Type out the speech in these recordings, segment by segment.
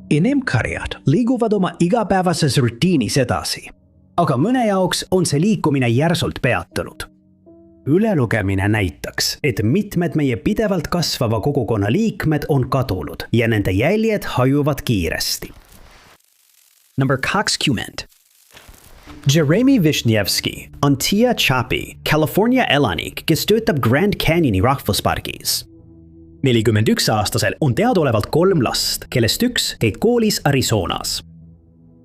Inimkarjad liiguvad oma igapäevases rutiinis edasi. Aga mõne jaoks on see liikumine järsult peatunud. Ülelugemine näitaks, et mitmed meie pidevalt kasvava kogukonna liikmed on kadunud ja nende jäljed hajuvad kiiresti. Number 20. Jeremy Wisniewski on Tia Chapi, California elanik, kes töötab Grand Canyoni rahvuspargis. 41-aastasel on teadaolevalt 3 last, kellest üks käib koolis Arizonas.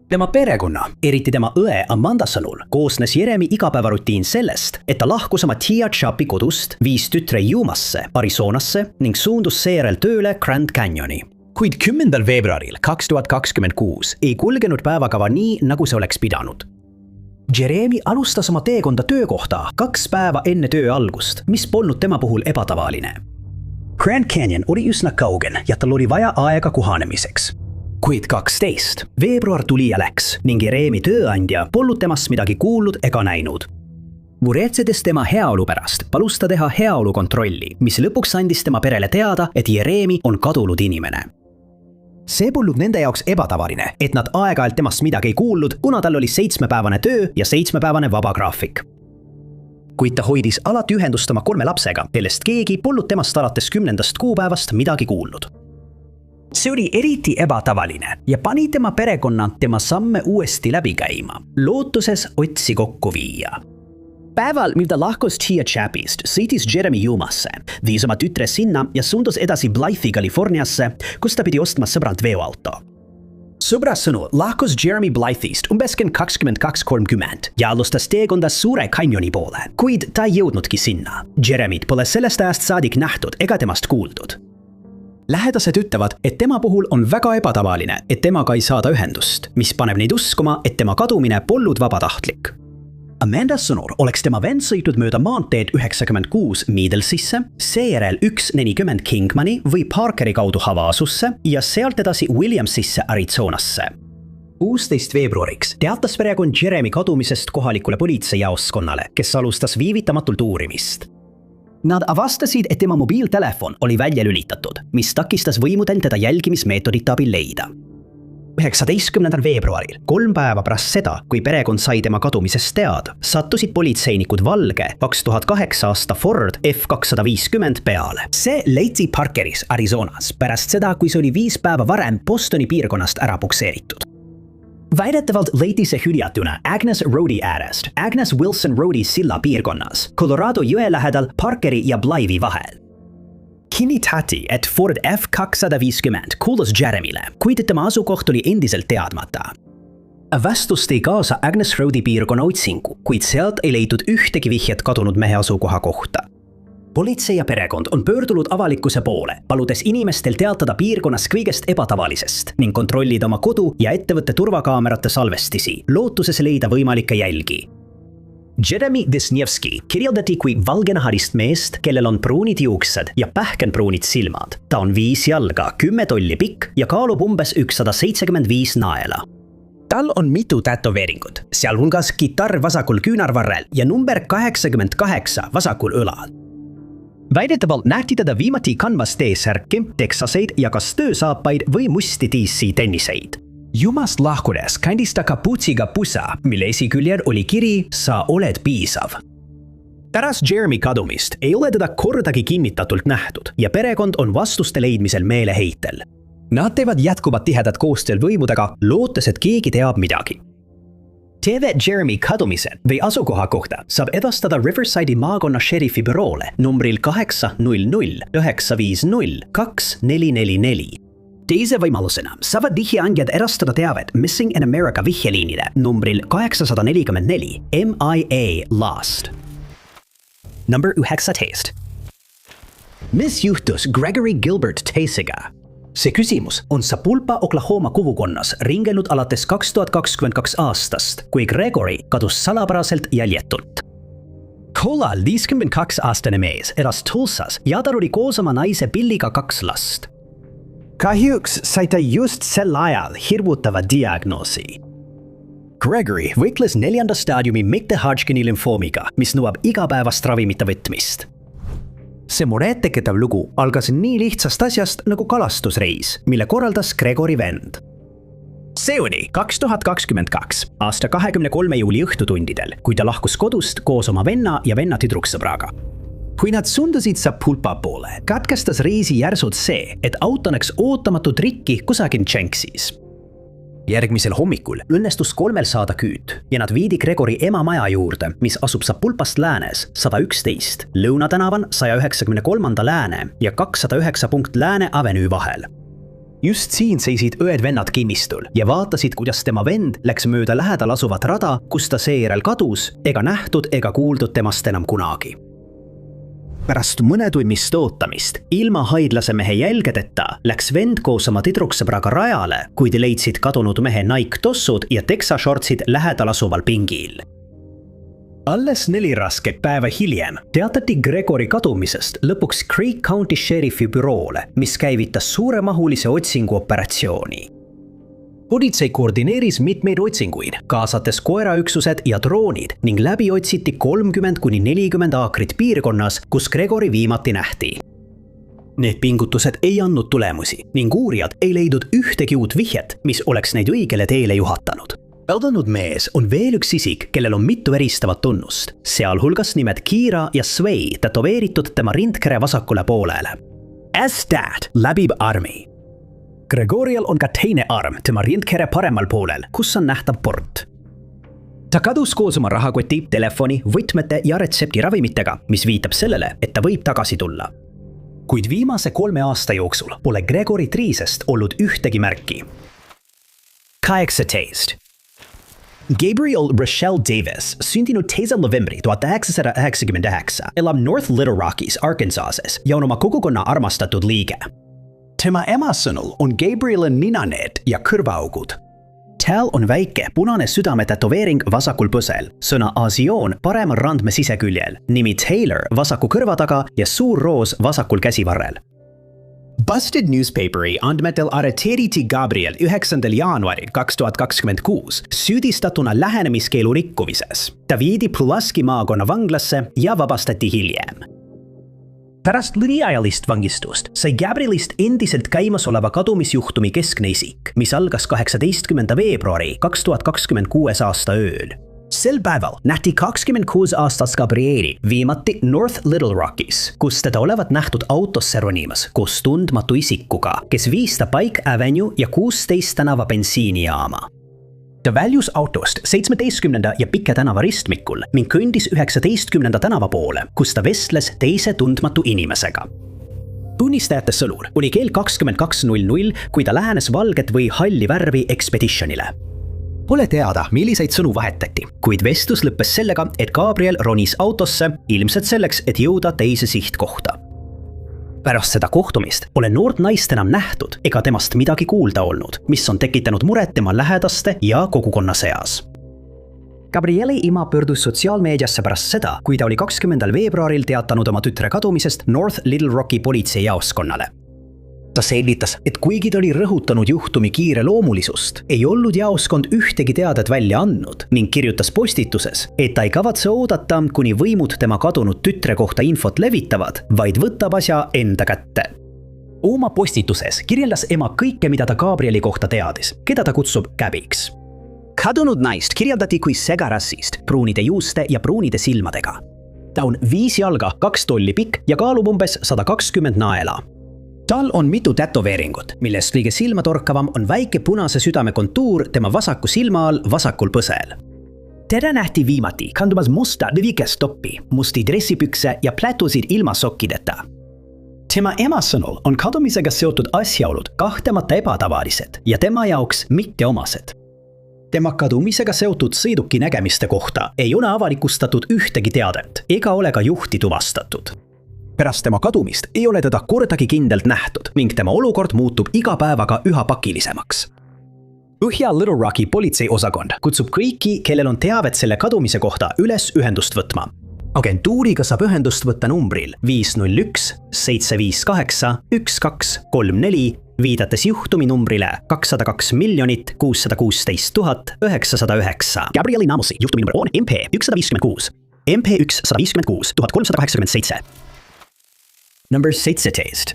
Tema perekonna, eriti tema õe Amanda sõnul, koosnes Jeremy igapäevarutiin sellest, et ta lahkus oma Tia Chapi kodust, viis tütre Yumasse, Arizonasse ning suundus seejärel tööle Grand Canyoni. Kuid 10. veebruaril 2026 ei kulgenud päevakava nii, nagu see oleks pidanud. Jeremy alustas oma teekonda töökohta 2 päeva enne töö algust, mis polnud tema puhul ebatavaline. Grand Canyon oli üsna kaugen ja tal oli vaja aega kohanemiseks. Kuid 12. veebruar tuli ja läks ning Jeremy tööandja polnud temast midagi kuulnud ega näinud. Muretsedes tema heaolu pärast palus ta teha heaolukontrolli, mis lõpuks andis tema perele teada, et Jeremy on kadunud inimene. See polnud nende jaoks ebatavaline, et nad aeg-ajalt temast midagi ei kuulnud, kuna tal oli 7-päevane töö ja 7-päevane vaba graafik. Kuid ta hoidis alati ühendust oma 3 lapsega, kellest keegi polnud temast alates 10. kuupäevast midagi kuulnud. See oli eriti ebatavaline ja pani tema perekonna tema samme uuesti läbi käima, lootuses otsi kokku viia. Päeval, mil ta lahkus Tia Chapist, sõitis Jeremy Yumasse, viis oma tütre sinna ja suundus edasi Blythe'i, Californiasse, kus ta pidi ostma sõbrant veoauto. Sõbra sõnul lahkus Jeremy Blythe'ist umbes 22:30 ja alustas teekonda Suure Canyoni poole, kuid ta ei jõudnudki sinna. Jeremyt pole sellest ajast saadik nähtud ega temast kuuldud. Lähedased ütlevad, et tema puhul on väga ebatavaline, et temaga ei saada ühendust, mis paneb neid uskuma, et tema kadumine polnud vabatahtlik. Amanda sõnul oleks tema vend sõitnud mööda maanteed 96 Middlesisse, seejärel 140 Kingmani või Parkeri kaudu Havasusse ja sealt edasi Williamsisse Arizonasse. 16. veebruariks teatas perekond Jeremy kadumisest kohalikule politseijaoskonnale, kes alustas viivitamatult uurimist. Nad avastasid, et tema mobiiltelefon oli välja lülitatud, mis takistas võimudel teda jälgimismeetodite abil leida. 19. veebruaril, 3 päeva pärast seda, kui perekond sai tema kadumisest teada, sattusid politseinikud valge 2008 aasta Ford F250 peale. See leiti Parkeris, Arizonas, pärast seda, kui see oli 5 päeva varem Bostoni piirkonnast ära pukseeritud. Väidetavalt leiti see hüljatuna Agnes Road'i äärest, Agnes Wilson Road'i silla piirkonnas, Colorado jõe lähedal Parkeri ja Blythe'i vahel. Kinnitati, et Ford F250 kuulus Jeremyle, kuid tema asukoht oli endiselt teadmata. Avastus tõi kaasa Agnes Road'i piirkonna otsingu, kuid sealt ei leitud ühtegi vihjet kadunud mehe asukoha kohta. Politsei ja perekond on pöördunud avalikkuse poole, paludes inimestel teatada piirkonnas kõigest ebatavalisest ning kontrollida oma kodu ja ettevõtte turvakaamerate salvestisi, lootuses leida võimalikke jälgi. Jeremy Wisniewski kirjeldati kui valgenaharist meest, kellel on pruunid juuksed ja pähkenpruunid silmad. Ta on 5 jalga, 10 tolli pikk ja kaalub umbes 175 naela. Tal on mitu tätoveeringut, sealhulgas kitarr vasakul küünarvarrel ja number 88 vasakul õlal. Väidetavalt nähti teda viimati kandmas T-särki, Texaseid ja kas töösaapaid või musti DC tenniseid. Jumast lahkudes kandis ta kapuutsiga pusa, mille esiküljel oli kiri "Sa oled piisav". Pärast Jeremy kadumist ei ole teda kordagi kinnitatult nähtud ja perekond on vastuste leidmisel meeleheitel. Nad teevad jätkuvat tihedat koostööl võimudega, lootes, et keegi teab midagi. Teave Jeremy kadumise või asukoha kohta saab edastada Riverside'i maakonna šerifi büroole numbril 800 950 2444. Teise võimalusena saavad vihjeandjad edastada teavet Missing in America vihjeliinile numbril 844 MIA Lost. Number 19. Mis juhtus Gregory Gilbert Tacey'ga? See küsimus on Sapulpa, Oklahoma kogukonnas ringelnud alates 2022 aastast, kui Gregory kadus salapäraselt jäljetult. Kollal 52-aastane mees elas Tulsas ja tal oli koos oma naise Billiga 2 last. Kahjuks sai ta just sel ajal hirmutava diagnoosi. Gregory võitles 4. staadiumi mitte-Hodgkini lümfoomiga, mis nõuab igapäevast ravimite võtmist. See murettekitav lugu algas nii lihtsast asjast nagu kalastusreis, mille korraldas Gregory vend. See oli 2022 aasta 23 juuli õhtutundidel, kui ta lahkus kodust koos oma venna ja venna tüdruksõbraga. Kui nad sundusid Sapulpa poole, katkestas reisi järsult see, et auto näks ootamatut rikki kusagil Tšenksis. Järgmisel hommikul õnnestus 3 saada küüt ja nad viidi Gregori ema maja juurde, mis asub Sapulpast läänes 111 Lõunatänaval 193. lääne ja 209 punkt Lääne Avenue vahel. Just siin seisid õed-vennad kinnistul ja vaatasid, kuidas tema vend läks mööda lähedal asuvat rada, kus ta seejärel kadus ega nähtud ega kuuldud temast enam kunagi. Pärast mõnetunnist ootamist, ilma haidlase mehe jälgedeta, läks vend koos oma tüdruksõbraga rajale, kuid leidsid kadunud mehe Nike-tossud ja Texas-shortsid lähedal asuval pingil. Alles 4 rasket päeva hiljem teatati Gregori kadumisest lõpuks Creek County Sheriffi büroole, mis käivitas suuremahulise otsinguoperatsiooni. Politsei koordineeris mitmeid otsinguid, kaasates koeraüksused ja droonid ning läbi otsiti 30–40 aakrit piirkonnas, kus Gregori viimati nähti. Need pingutused ei andnud tulemusi ning uurijad ei leidnud ühtegi uut vihjet, mis oleks neid õigele teele juhatanud. Kadunud mees on veel üks isik, kellel on mitu eristavat tunnust, sealhulgas nimed Kira ja Sway tätoveeritud tema rindkere vasakule poolele. As that läbib armi. Gregorial on ka teine arm tema rindkere paremal poolel, kus on nähtav port. Ta kadus koos oma rahakoti, telefoni, võtmete ja retseptiravimitega, mis viitab sellele, et ta võib tagasi tulla. Kuid viimase 3 aasta jooksul pole Gregori Triisest olnud ühtegi märki. 18. Gabriel Rochelle Davis, sündinud 2. novembri 1999, elab North Little Rockis, Arkansas'es ja on oma kogukonna armastatud liige. Tema ema sõnul on Gabrielil ninaneed ja kõrvaaugud. Tal on väike punane südame tätoveering vasakul põsel, sõna Asioon paremal randme siseküljel, nimi Taylor vasaku kõrva taga ja suur roos vasakul käsivarrel. Busted Newspaperi andmetel arreteeriti Gabriel 9. jaanuaril 2026 süüdistatuna lähenemiskeelu rikkumises. Ta viidi Pulaski maakonna vanglasse ja vabastati hiljem. Pärast lühiajalist vangistust sai Gabrielist endiselt käimasoleva kadumisjuhtumi keskne isik, mis algas 18. veebruari 2026 aasta ööl. Sel päeval nähti 26 aastast Gabrieli viimati North Little Rockis, kus teda olevat nähtud autosse ronimas koos tundmatu isikuga, kes viis ta Pike Avenue ja 16 tänava bensiinijaama. Ta väljus autost 17. ja Pike tänava ristmikul ning kõndis 19. tänava poole, kus ta vestles teise tundmatu inimesega. Tunnistajate sõnul oli kell 22:00, kui ta lähenes valget või halli värvi Expeditionile. Pole teada, milliseid sõnu vahetati, kuid vestlus lõppes sellega, et Gabriel ronis autosse ilmselt selleks, et jõuda teise sihtkohta. Pärast seda kohtumist pole noort naist enam nähtud ega temast midagi kuulda olnud, mis on tekitanud muret tema lähedaste ja kogukonna seas. Gabrieli ima pöördus sotsiaalmeediasse pärast seda, kui ta oli 20. veebruaril teatanud oma tütre kadumisest North Little Rocki politseijaoskonnale. Ta selgitas, et kuigi ta oli rõhutanud juhtumi kiireloomulisust, ei olnud jaoskond ühtegi teadet välja andnud ning kirjutas postituses, et ta ei kavatse oodata, kuni võimud tema kadunud tütre kohta infot levitavad, vaid võtab asja enda kätte. Oma postituses kirjeldas ema kõike, mida ta Gabrieli kohta teadis, keda ta kutsub Gabiks. Kadunud naist kirjeldati kui segarassist, pruunide juuste ja pruunide silmadega. Ta on 5 jalga, 2 tolli pikk ja kaalub umbes 120 naela. Tal on mitu tätoveeringut, millest kõige silmatorkavam on väike punase südame kontuur tema vasaku silma all vasakul põsel. Teda nähti viimati kandumas musta lühikest toppi, musti dressipükse ja plätusid ilma sokkideta. Tema ema sõnul on kadumisega seotud asjaolud kahtlemata ebatavalised ja tema jaoks mitteomased. Tema kadumisega seotud sõiduki nägemiste kohta ei ole avalikustatud ühtegi teadet ega ole ka juhti tuvastatud. Pärast tema kadumist ei ole teda kordagi kindlalt nähtud ning tema olukord muutub iga päevaga üha pakilisemaks. Põhja Little Rocki politseiosakond kutsub kõiki, kellel on teavet selle kadumise kohta, üles ühendust võtma. Agentuuriga saab ühendust võtta numbril 501 758 1234, viidates juhtumi numbrile 202 616 909. Gabrieli Namusi juhtumi number on MP 156, MP 156 1387. Number 17.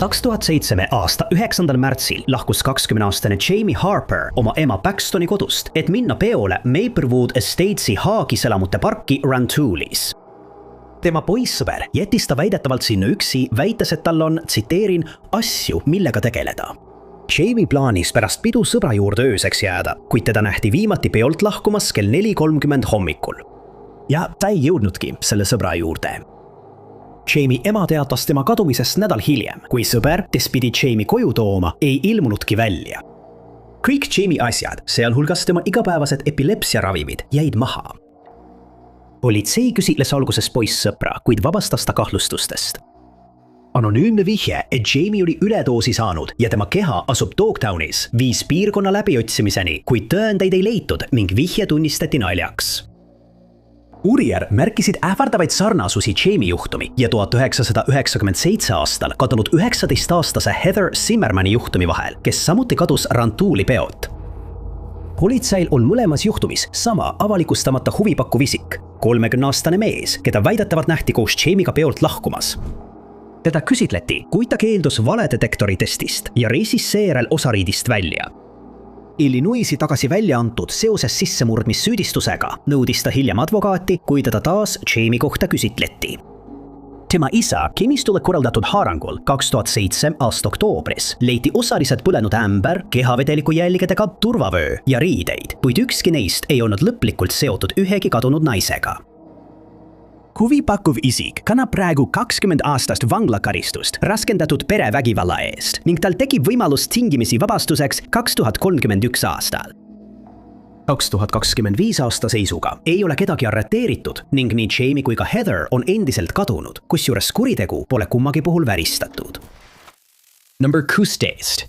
2007 aasta 9. märtsil lahkus 20-aastane Jamie Harper oma ema Paxtoni kodust, et minna peole Maplewood Estatesi Haagis elamute parki Rantoolis. Tema poissõber jättis ta väidetavalt sinna üksi, väites, et tal on, tsiteerin, asju, millega tegeleda. Jamie plaanis pärast pidu sõbra juurde ööseks jääda, kuid teda nähti viimati peolt lahkumas kell 4:30 hommikul. Ja ta ei jõudnudki selle sõbra juurde. Jamie ema teatas tema kadumisest nädal hiljem, kui sõber, kes pidi Jamie koju tooma, ei ilmunudki välja. Kõik Jamie asjad, sealhulgas tema igapäevased epilepsiaravimid, jäid maha. Politsei küsitles alguses poissõpra, kuid vabastas ta kahtlustustest. Anonüümne vihje, et Jamie oli üledoosi saanud ja tema keha asub Dogtownis, viis piirkonna läbiotsimiseni, kuid tõendeid ei leitud ning vihje tunnistati naljaks. Uurijad märkisid ähvardavaid sarnasusi Jamie juhtumi ja 1997 aastal kadunud 19-aastase Heather Zimmermani juhtumi vahel, kes samuti kadus Rantouli peolt. Politseil on mõlemas juhtumis sama avalikustamata huvipakkuv isik, 30-aastane mees, keda väidetavalt nähti koos Jamie'ga peolt lahkumas. Teda küsitleti, kuid ta keeldus valedetektori testist ja reisis seejärel osariidist välja. Illinoisi tagasi välja antud seoses sissemurdmissüüdistusega nõudis ta hiljem advokaati, kui teda taas Jamie kohta küsitleti. Tema isa kinnistule korraldatud haarangul 2007 aasta oktoobris leiti osaliselt põlenud ämber, kehavedeliku jälgedega turvavöö ja riideid, kuid ükski neist ei olnud lõplikult seotud ühegi kadunud naisega. Huvipakkuv isik kannab praegu 20 aastast vanglakaristust raskendatud perevägivalla eest ning tal tekib võimalus tingimisi vabastuseks 2031 aastal. 2025 aasta seisuga ei ole kedagi arreteeritud ning nii Jamie kui ka Heather on endiselt kadunud, kusjuures kuritegu pole kummagi puhul väristatud. Number 16.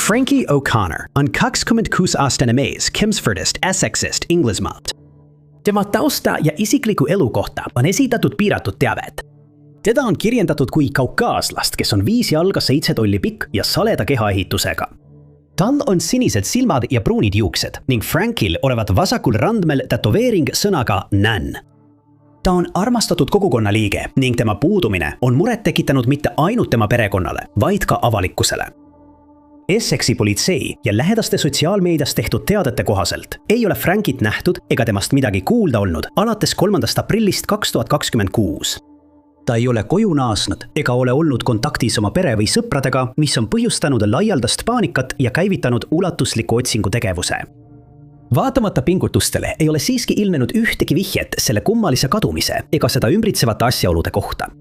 Frankie O'Connor on 26-aastane mees Kingsfordist, Essexist, Inglismaalt. Tema tausta ja isikliku elu kohta on esitatud piiratud teavet. Teda on kirjendatud kui kaukaaslast, kes on 5 jalga 7 tolli pikk ja saleda kehaehitusega. Tal on sinised silmad ja pruunid juuksed ning Frankil olevat vasakul randmel tätoveering sõnaga NAN. Ta on armastatud kogukonna liige ning tema puudumine on muret tekitanud mitte ainult tema perekonnale, vaid ka avalikkusele. Essexi politsei ja lähedaste sotsiaalmeedias tehtud teadete kohaselt ei ole Frankit nähtud ega temast midagi kuulda olnud alates 3. aprillist 2026. Ta ei ole koju naasnud ega ole olnud kontaktis oma pere või sõpradega, mis on põhjustanud laialdast paanikat ja käivitanud ulatusliku otsingutegevuse. Vaatamata pingutustele ei ole siiski ilmnenud ühtegi vihjet selle kummalise kadumise ega seda ümbritsevate asjaolude kohta.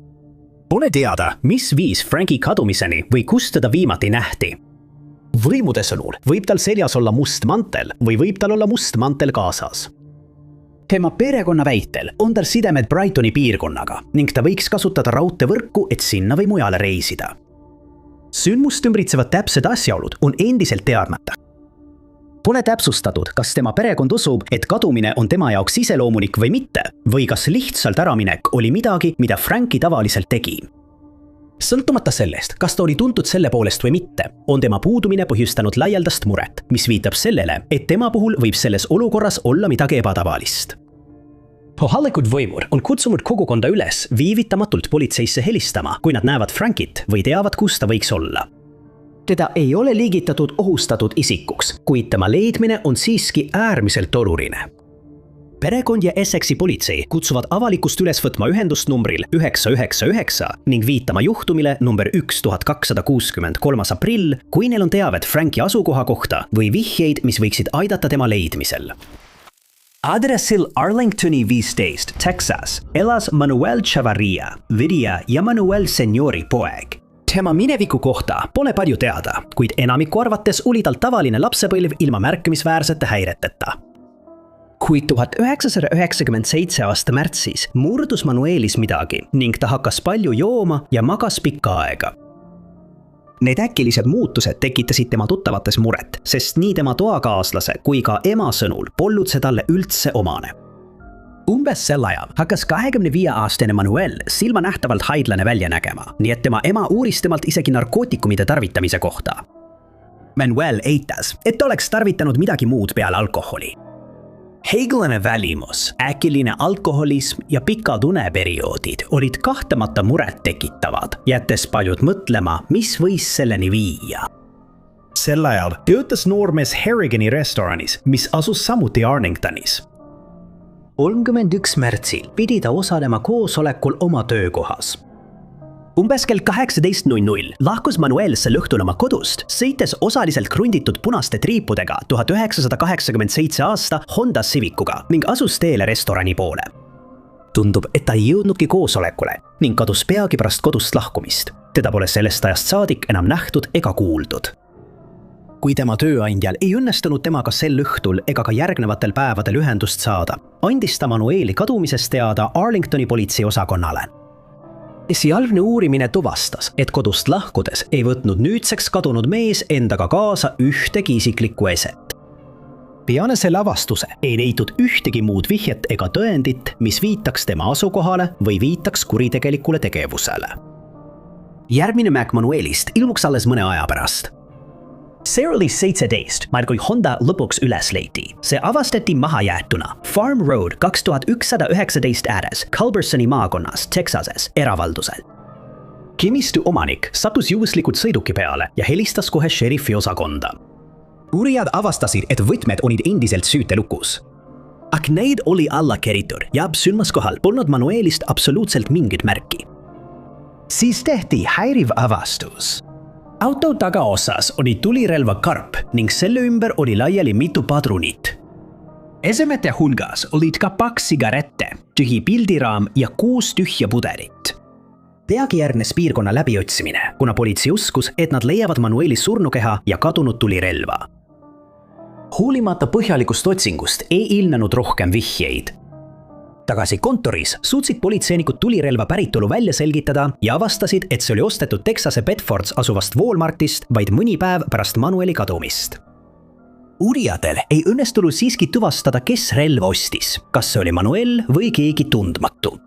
Pole teada, mis viis Franki kadumiseni või kus teda viimati nähti. Võimude sõnul võib tal seljas olla must mantel või võib tal olla must mantel kaasas. Tema perekonna väitel on tal sidemed Brightoni piirkonnaga ning ta võiks kasutada raudteevõrku, et sinna või mujale reisida. Sündmust ümbritsevad täpsed asjaolud on endiselt teadmata. Pole täpsustatud, kas tema perekond usub, et kadumine on tema jaoks iseloomulik või mitte, või kas lihtsalt äraminek oli midagi, mida Franki tavaliselt tegi. Sõltumata sellest, kas ta oli tuntud selle poolest või mitte, on tema puudumine põhjustanud laialdast muret, mis viitab sellele, et tema puhul võib selles olukorras olla midagi ebatavalist. Kohalikud võimud on kutsunud kogukonda üles viivitamatult politseisse helistama, kui nad näevad Frankit või teavad, kus ta võiks olla. Teda ei ole liigitatud ohustatud isikuks, kuid tema leidmine on siiski äärmiselt oluline. Perekond ja Essexi politsei kutsuvad avalikkust üles võtma ühendust numbril 999 ning viitama juhtumile number 1260 3. aprill, kui neil on teavet Franki asukoha kohta või vihjeid, mis võiksid aidata tema leidmisel. Adressil Arlingtoni 15, Texas, elas Manuel Chavarria, Vidia ja Manuel Seniori poeg. Tema mineviku kohta pole palju teada, kuid enamiku arvates oli tal tavaline lapsepõlv ilma märkimisväärsete häireteta. Kuid 1997 aasta märtsis murdus Manuelis midagi ning ta hakkas palju jooma ja magas pikka aega. Need äkilised muutused tekitasid tema tuttavates muret, sest nii tema toakaaslase kui ka ema sõnul polnud see talle üldse omane. Umbes sel ajal hakkas 25-aastane Manuel silmanähtavalt haidlane välja nägema, nii et tema ema uuris temalt isegi narkootikumide tarvitamise kohta. Manuel eitas, et oleks tarvitanud midagi muud peale alkoholi. Heiglane välimus, äkiline alkoholism ja pikad uneperioodid olid kahtlemata muret tekitavad, jättes paljud mõtlema, mis võis selleni viia. Sel ajal töötas noormees Harrigani restoranis, mis asus samuti Arlingtonis. 31. märtsil pidi ta osalema koosolekul oma töökohas. Umbes kell 18:00 lahkus Manuel sel õhtul oma kodust, sõites osaliselt krunditud punaste triipudega 1987 aasta Honda Civicuga ning asus teele restorani poole. Tundub, et ta ei jõudnudki koosolekule ning kadus peagi pärast kodust lahkumist. Teda pole sellest ajast saadik enam nähtud ega kuuldud. Kui tema tööandjal ei õnnestunud temaga sel õhtul ega ka järgnevatel päevadel ühendust saada, andis ta Manueli kadumisest teada Arlingtoni politseiosakonnale. Esialgne uurimine tuvastas, et kodust lahkudes ei võtnud nüüdseks kadunud mees endaga kaasa ühtegi isiklikku eset. Peale selle avastuse ei leitud ühtegi muud vihjet ega tõendit, mis viitaks tema asukohale või viitaks kuritegelikule tegevusele. Järgmine Mac Manuelist ilmuks alles mõne aja pärast. See oli 17, mil kui Honda lõpuks üles leiti. See avastati mahajäetuna Farm Road 2119 ääres Culbersoni maakonnas Texases eravaldusel. Kinnistu omanik sattus juhuslikult sõiduki peale ja helistas kohe šerifi osakonda. Uurijad avastasid, et võtmed olid endiselt süütelukus. Akneid oli alla keritud ja sündmuskohal polnud Manuelist absoluutselt mingit märki. Siis tehti häiriv avastus. Auto tagaosas oli tulirelva karp ning selle ümber oli laiali mitu padrunit. Esemete hulgas olid ka 2 sigarette, tühi pildiraam ja 6 tühja pudelit. Peagi järgnes piirkonna läbiotsimine, kuna politsei uskus, et nad leiavad Manueli surnukeha ja kadunud tulirelva. Hoolimata põhjalikust otsingust ei ilmnenud rohkem vihjeid. Tagasi kontoris suutsid politseinikud tulirelva päritolu välja selgitada ja avastasid, et see oli ostetud Texase Bedfords asuvast Walmartist vaid mõni päev pärast Manueli kadumist. Uurijatel ei õnnestunud siiski tuvastada, kes relva ostis, kas see oli Manuel või keegi tundmatu.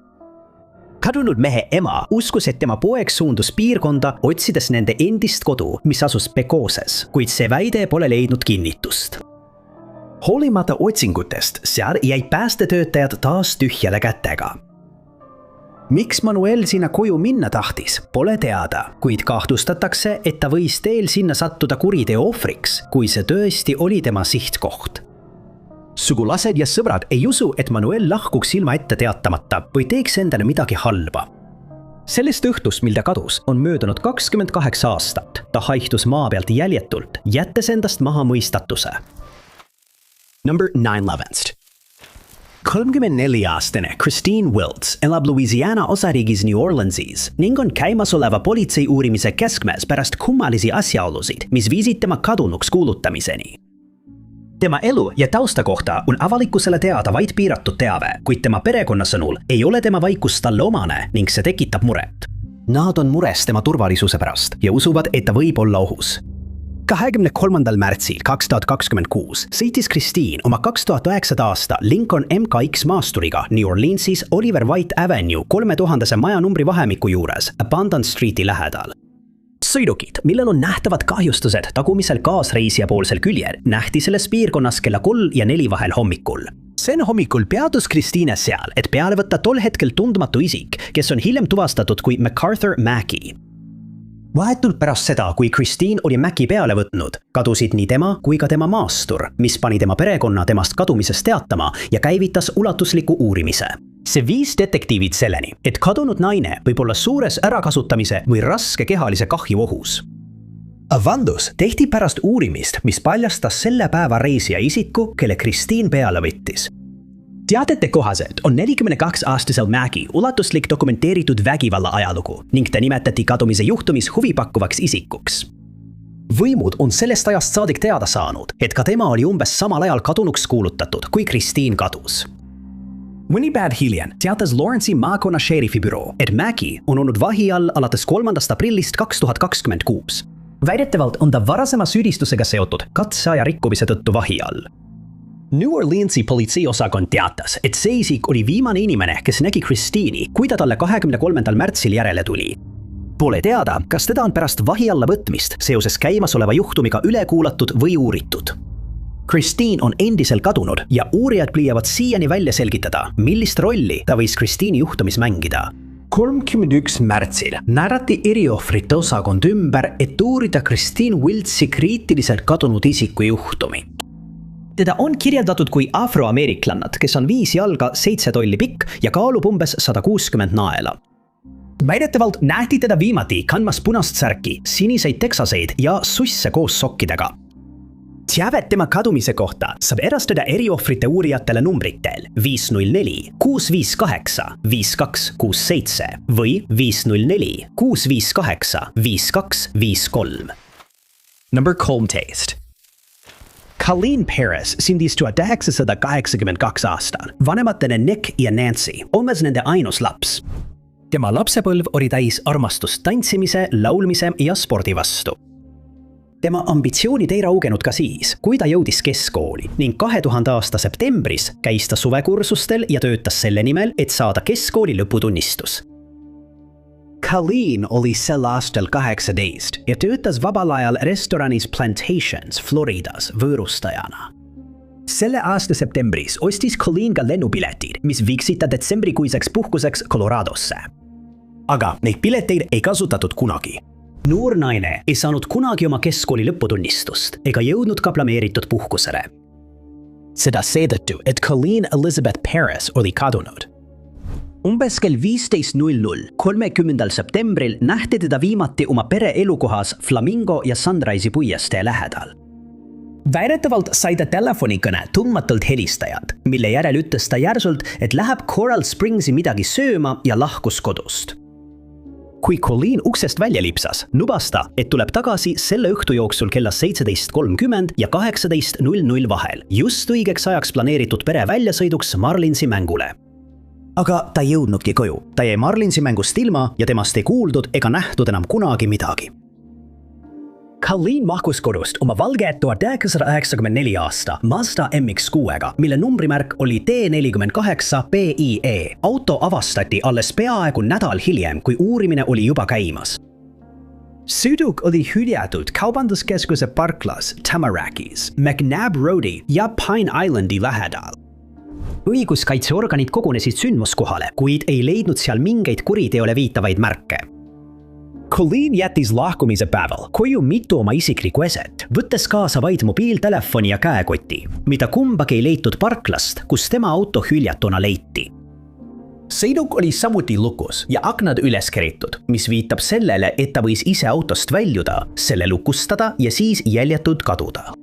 Kadunud mehe ema uskus, et tema poeg suundus piirkonda, otsides nende endist kodu, mis asus Pecoses, kuid see väide pole leidnud kinnitust. Hoolimata otsingutest seal jäid päästetöötajad taas tühjale kätega. Miks Manuel sinna koju minna tahtis, pole teada, kuid kahtlustatakse, et ta võis teel sinna sattuda kuriteo ohvriks, kui see tõesti oli tema sihtkoht. Sugulased ja sõbrad ei usu, et Manuel lahkuks ilma ette teatamata või teeks endale midagi halba. Sellest õhtust, mil ta kadus, on möödunud 28 aastat. Ta haihtus maa pealt jäljetult, jättes endast maha mõistatuse. Number 911. 34-aastane Christine Wiltz elab Louisiana osariigis New Orleansis ning on käimasoleva politsei uurimise keskmes pärast kummalisi asjaolusid, mis viisid tema kadunuks kuulutamiseni. Tema elu ja tausta kohta on avalikkusele teada vaid piiratud teave, kuid tema perekonna sõnul ei ole tema vaikus talle omane ning see tekitab muret. Nad on mures tema turvalisuse pärast ja usuvad, et ta võib olla ohus. 23. märtsil 2026 sõitis Christine oma 2009. aasta Lincoln MKX maasturiga New Orleansis Oliver White Avenue 3000 majanumbri vahemiku juures Abundant Streeti lähedal. Sõidukid, millel on nähtavad kahjustused tagumisel kaasreisija poolsel küljel, nähti selles piirkonnas kella 3 ja 4 vahel hommikul. Sen hommikul peatus Christine seal, et peale võtta tol hetkel tundmatu isik, kes on hiljem tuvastatud kui MacArthur Mackey. Vahetult pärast seda, kui Christine oli Macki peale võtnud, kadusid nii tema kui ka tema maastur, mis pani tema perekonna temast kadumisest teatama ja käivitas ulatusliku uurimise. See viis detektiivid selleni, et kadunud naine võib olla suures ärakasutamise või raske kehalise kahju ohus. Avandus tehti pärast uurimist, mis paljastas selle päeva reisija isiku, kelle Christine peale võttis. Teadete kohaselt on 42-aastasel Macki ulatuslik dokumenteeritud vägivalla ajalugu ning ta nimetati kadumise juhtumis huvipakkuvaks isikuks. Võimud on sellest ajast saadik teada saanud, et ka tema oli umbes samal ajal kadunuks kuulutatud, kui Christine kadus. Mõni päev hiljem teatas Lawrence'i maakonna šerifi büroo, et Macki on olnud vahi all alates 3. aprillist 2026. Väidetavalt on ta varasema süüdistusega seotud katseaja rikkumise tõttu vahi all. New Orleansi politseiosakond teatas, et see isik oli viimane inimene, kes nägi Christine'i, kui ta talle 23. märtsil järele tuli. Pole teada, kas teda on pärast vahi alla võtmist seoses käimasoleva juhtumiga üle kuulatud või uuritud. Christine on endiselt kadunud ja uurijad püüavad siiani välja selgitada, millist rolli ta võis Christine'i juhtumis mängida. 31. märtsil näärati eriohvrite osakond ümber, et uurida Christine Wiltsi kriitiliselt kadunud isiku juhtumi. Teda on kirjeldatud kui afroameeriklannat, kes on 5 jalga 7 tolli pikk ja kaalub umbes 160 naela. Väidetavalt nähti teda viimati kandmas punast särki, siniseid teksaseid ja susse koos sokkidega. Teavet tema kadumise kohta saab edastada eriohvrite uurijatele numbritel 504 658 5267 või 504 658 5253. Number 13. Colleen Paris sündis 1982 aastal. Vanematele Nick ja Nancy olles nende ainus laps. Tema lapsepõlv oli täis armastust tantsimise, laulmise ja spordi vastu. Tema ambitsioonid ei raugenud ka siis, kui ta jõudis keskkooli ning 2000 aasta septembris käis ta suvekursustel ja töötas selle nimel, et saada keskkooli lõputunnistus. Colleen oli sel aastal 18 ja töötas vabal ajal restoranis Plantations Floridas võõrustajana. Selle aasta septembris ostis Colleen ka lennupiletid, mis viiksid ta detsembrikuiseks puhkuseks Coloradosse. Aga neid pileteid ei kasutatud kunagi. Noor naine ei saanud kunagi oma keskkooli lõputunnistust ega jõudnud ka planeeritud puhkusele. Seda seetõttu, et Colleen Elizabeth Paris oli kadunud. Umbes kell 15:00 30. septembril nähti teda viimati oma pere elukohas Flamingo ja Sunrise'i puiestee lähedal. Väidetavalt sai ta telefonikõne tundmatult helistajad, mille järel ütles ta järsult, et läheb Coral Springsi midagi sööma ja lahkus kodust. Kui Colleen uksest välja lipsas, lubas ta, et tuleb tagasi selle õhtu jooksul kella 17:30 ja 18:00 vahel, just õigeks ajaks planeeritud pere väljasõiduks Marlinsi mängule. Aga ta ei jõudnudki koju, ta jäi Marlinsi mängust ilma ja temast ei kuuldud ega nähtud enam kunagi midagi. Colleen mahkus kodust oma valge 1994 aasta Mazda MX-6-ga, mille numbrimärk oli T48PIE. Auto avastati alles peaaegu nädal hiljem, kui uurimine oli juba käimas. Sõiduk oli hüljatud kaubanduskeskuse parklas Tamarakis, McNabb Roadi ja Pine Islandi lähedal. Õiguskaitseorganid kogunesid sündmuskohale, kuid ei leidnud seal mingeid kuriteole viitavaid märke. Colleen jättis lahkumise päeval koju mitu oma isiklikku eset, võttes kaasa vaid mobiiltelefoni ja käekoti, mida kumbagi ei leitud parklast, kus tema auto hüljatuna leiti. Sõiduk oli samuti lukus ja aknad üles keritud, mis viitab sellele, et ta võis ise autost väljuda, selle lukustada ja siis jäljetud kaduda.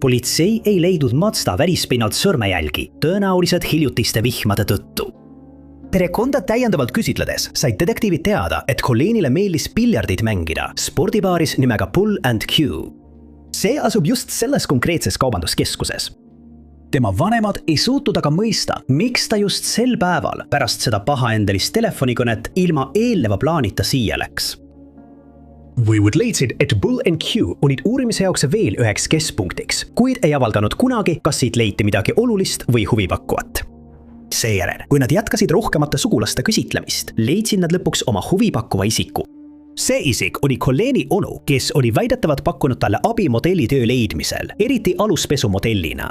Politsei ei leidnud Mazda välispinnalt sõrmejälgi, tõenäoliselt hiljutiste vihmade tõttu. Perekonda täiendavalt küsitledes said detektiivid teada, et Colleenile meeldis piljardit mängida spordibaaris nimega Pull & Q. See asub just selles konkreetses kaubanduskeskuses. Tema vanemad ei suutnud aga mõista, miks ta just sel päeval pärast seda pahaendelist telefonikõnet ilma eelneva plaanita siia läks. Võimud leidsid, et Bull & Q olid uurimise jaoks veel üheks keskpunktiks, kuid ei avaldanud kunagi, kas siit leiti midagi olulist või huvipakkuvat. Seejärel, kui nad jätkasid rohkemate sugulaste küsitlemist, leidsid nad lõpuks oma huvipakkuva isiku. See isik oli Colleeni onu, kes oli väidetavalt pakkunud talle abi modellitöö leidmisel, eriti aluspesumodellina.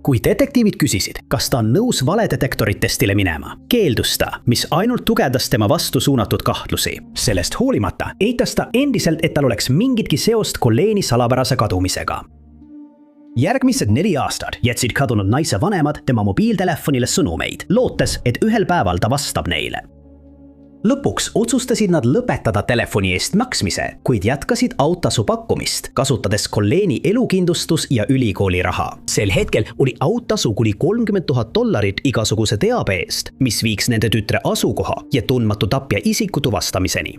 Kui detektiivid küsisid, kas ta on nõus valedetektoritestile minema, keeldus ta, mis ainult tugevdas tema vastu suunatud kahtlusi. Sellest hoolimata eitas ta endiselt, et tal oleks mingitki seost Colleeni salapärase kadumisega. Järgmised 4 aastat jätsid kadunud naise vanemad tema mobiiltelefonile sõnumeid, lootes, et ühel päeval ta vastab neile. Lõpuks otsustasid nad lõpetada telefoni eest maksmise, kuid jätkasid autasu pakkumist, kasutades Colleeni elukindlustus ja ülikooli raha. Sel hetkel oli autasu kuni $30,000 igasuguse teabe eest, mis viiks nende tütre asukoha ja tundmatu tapja isiku tuvastamiseni.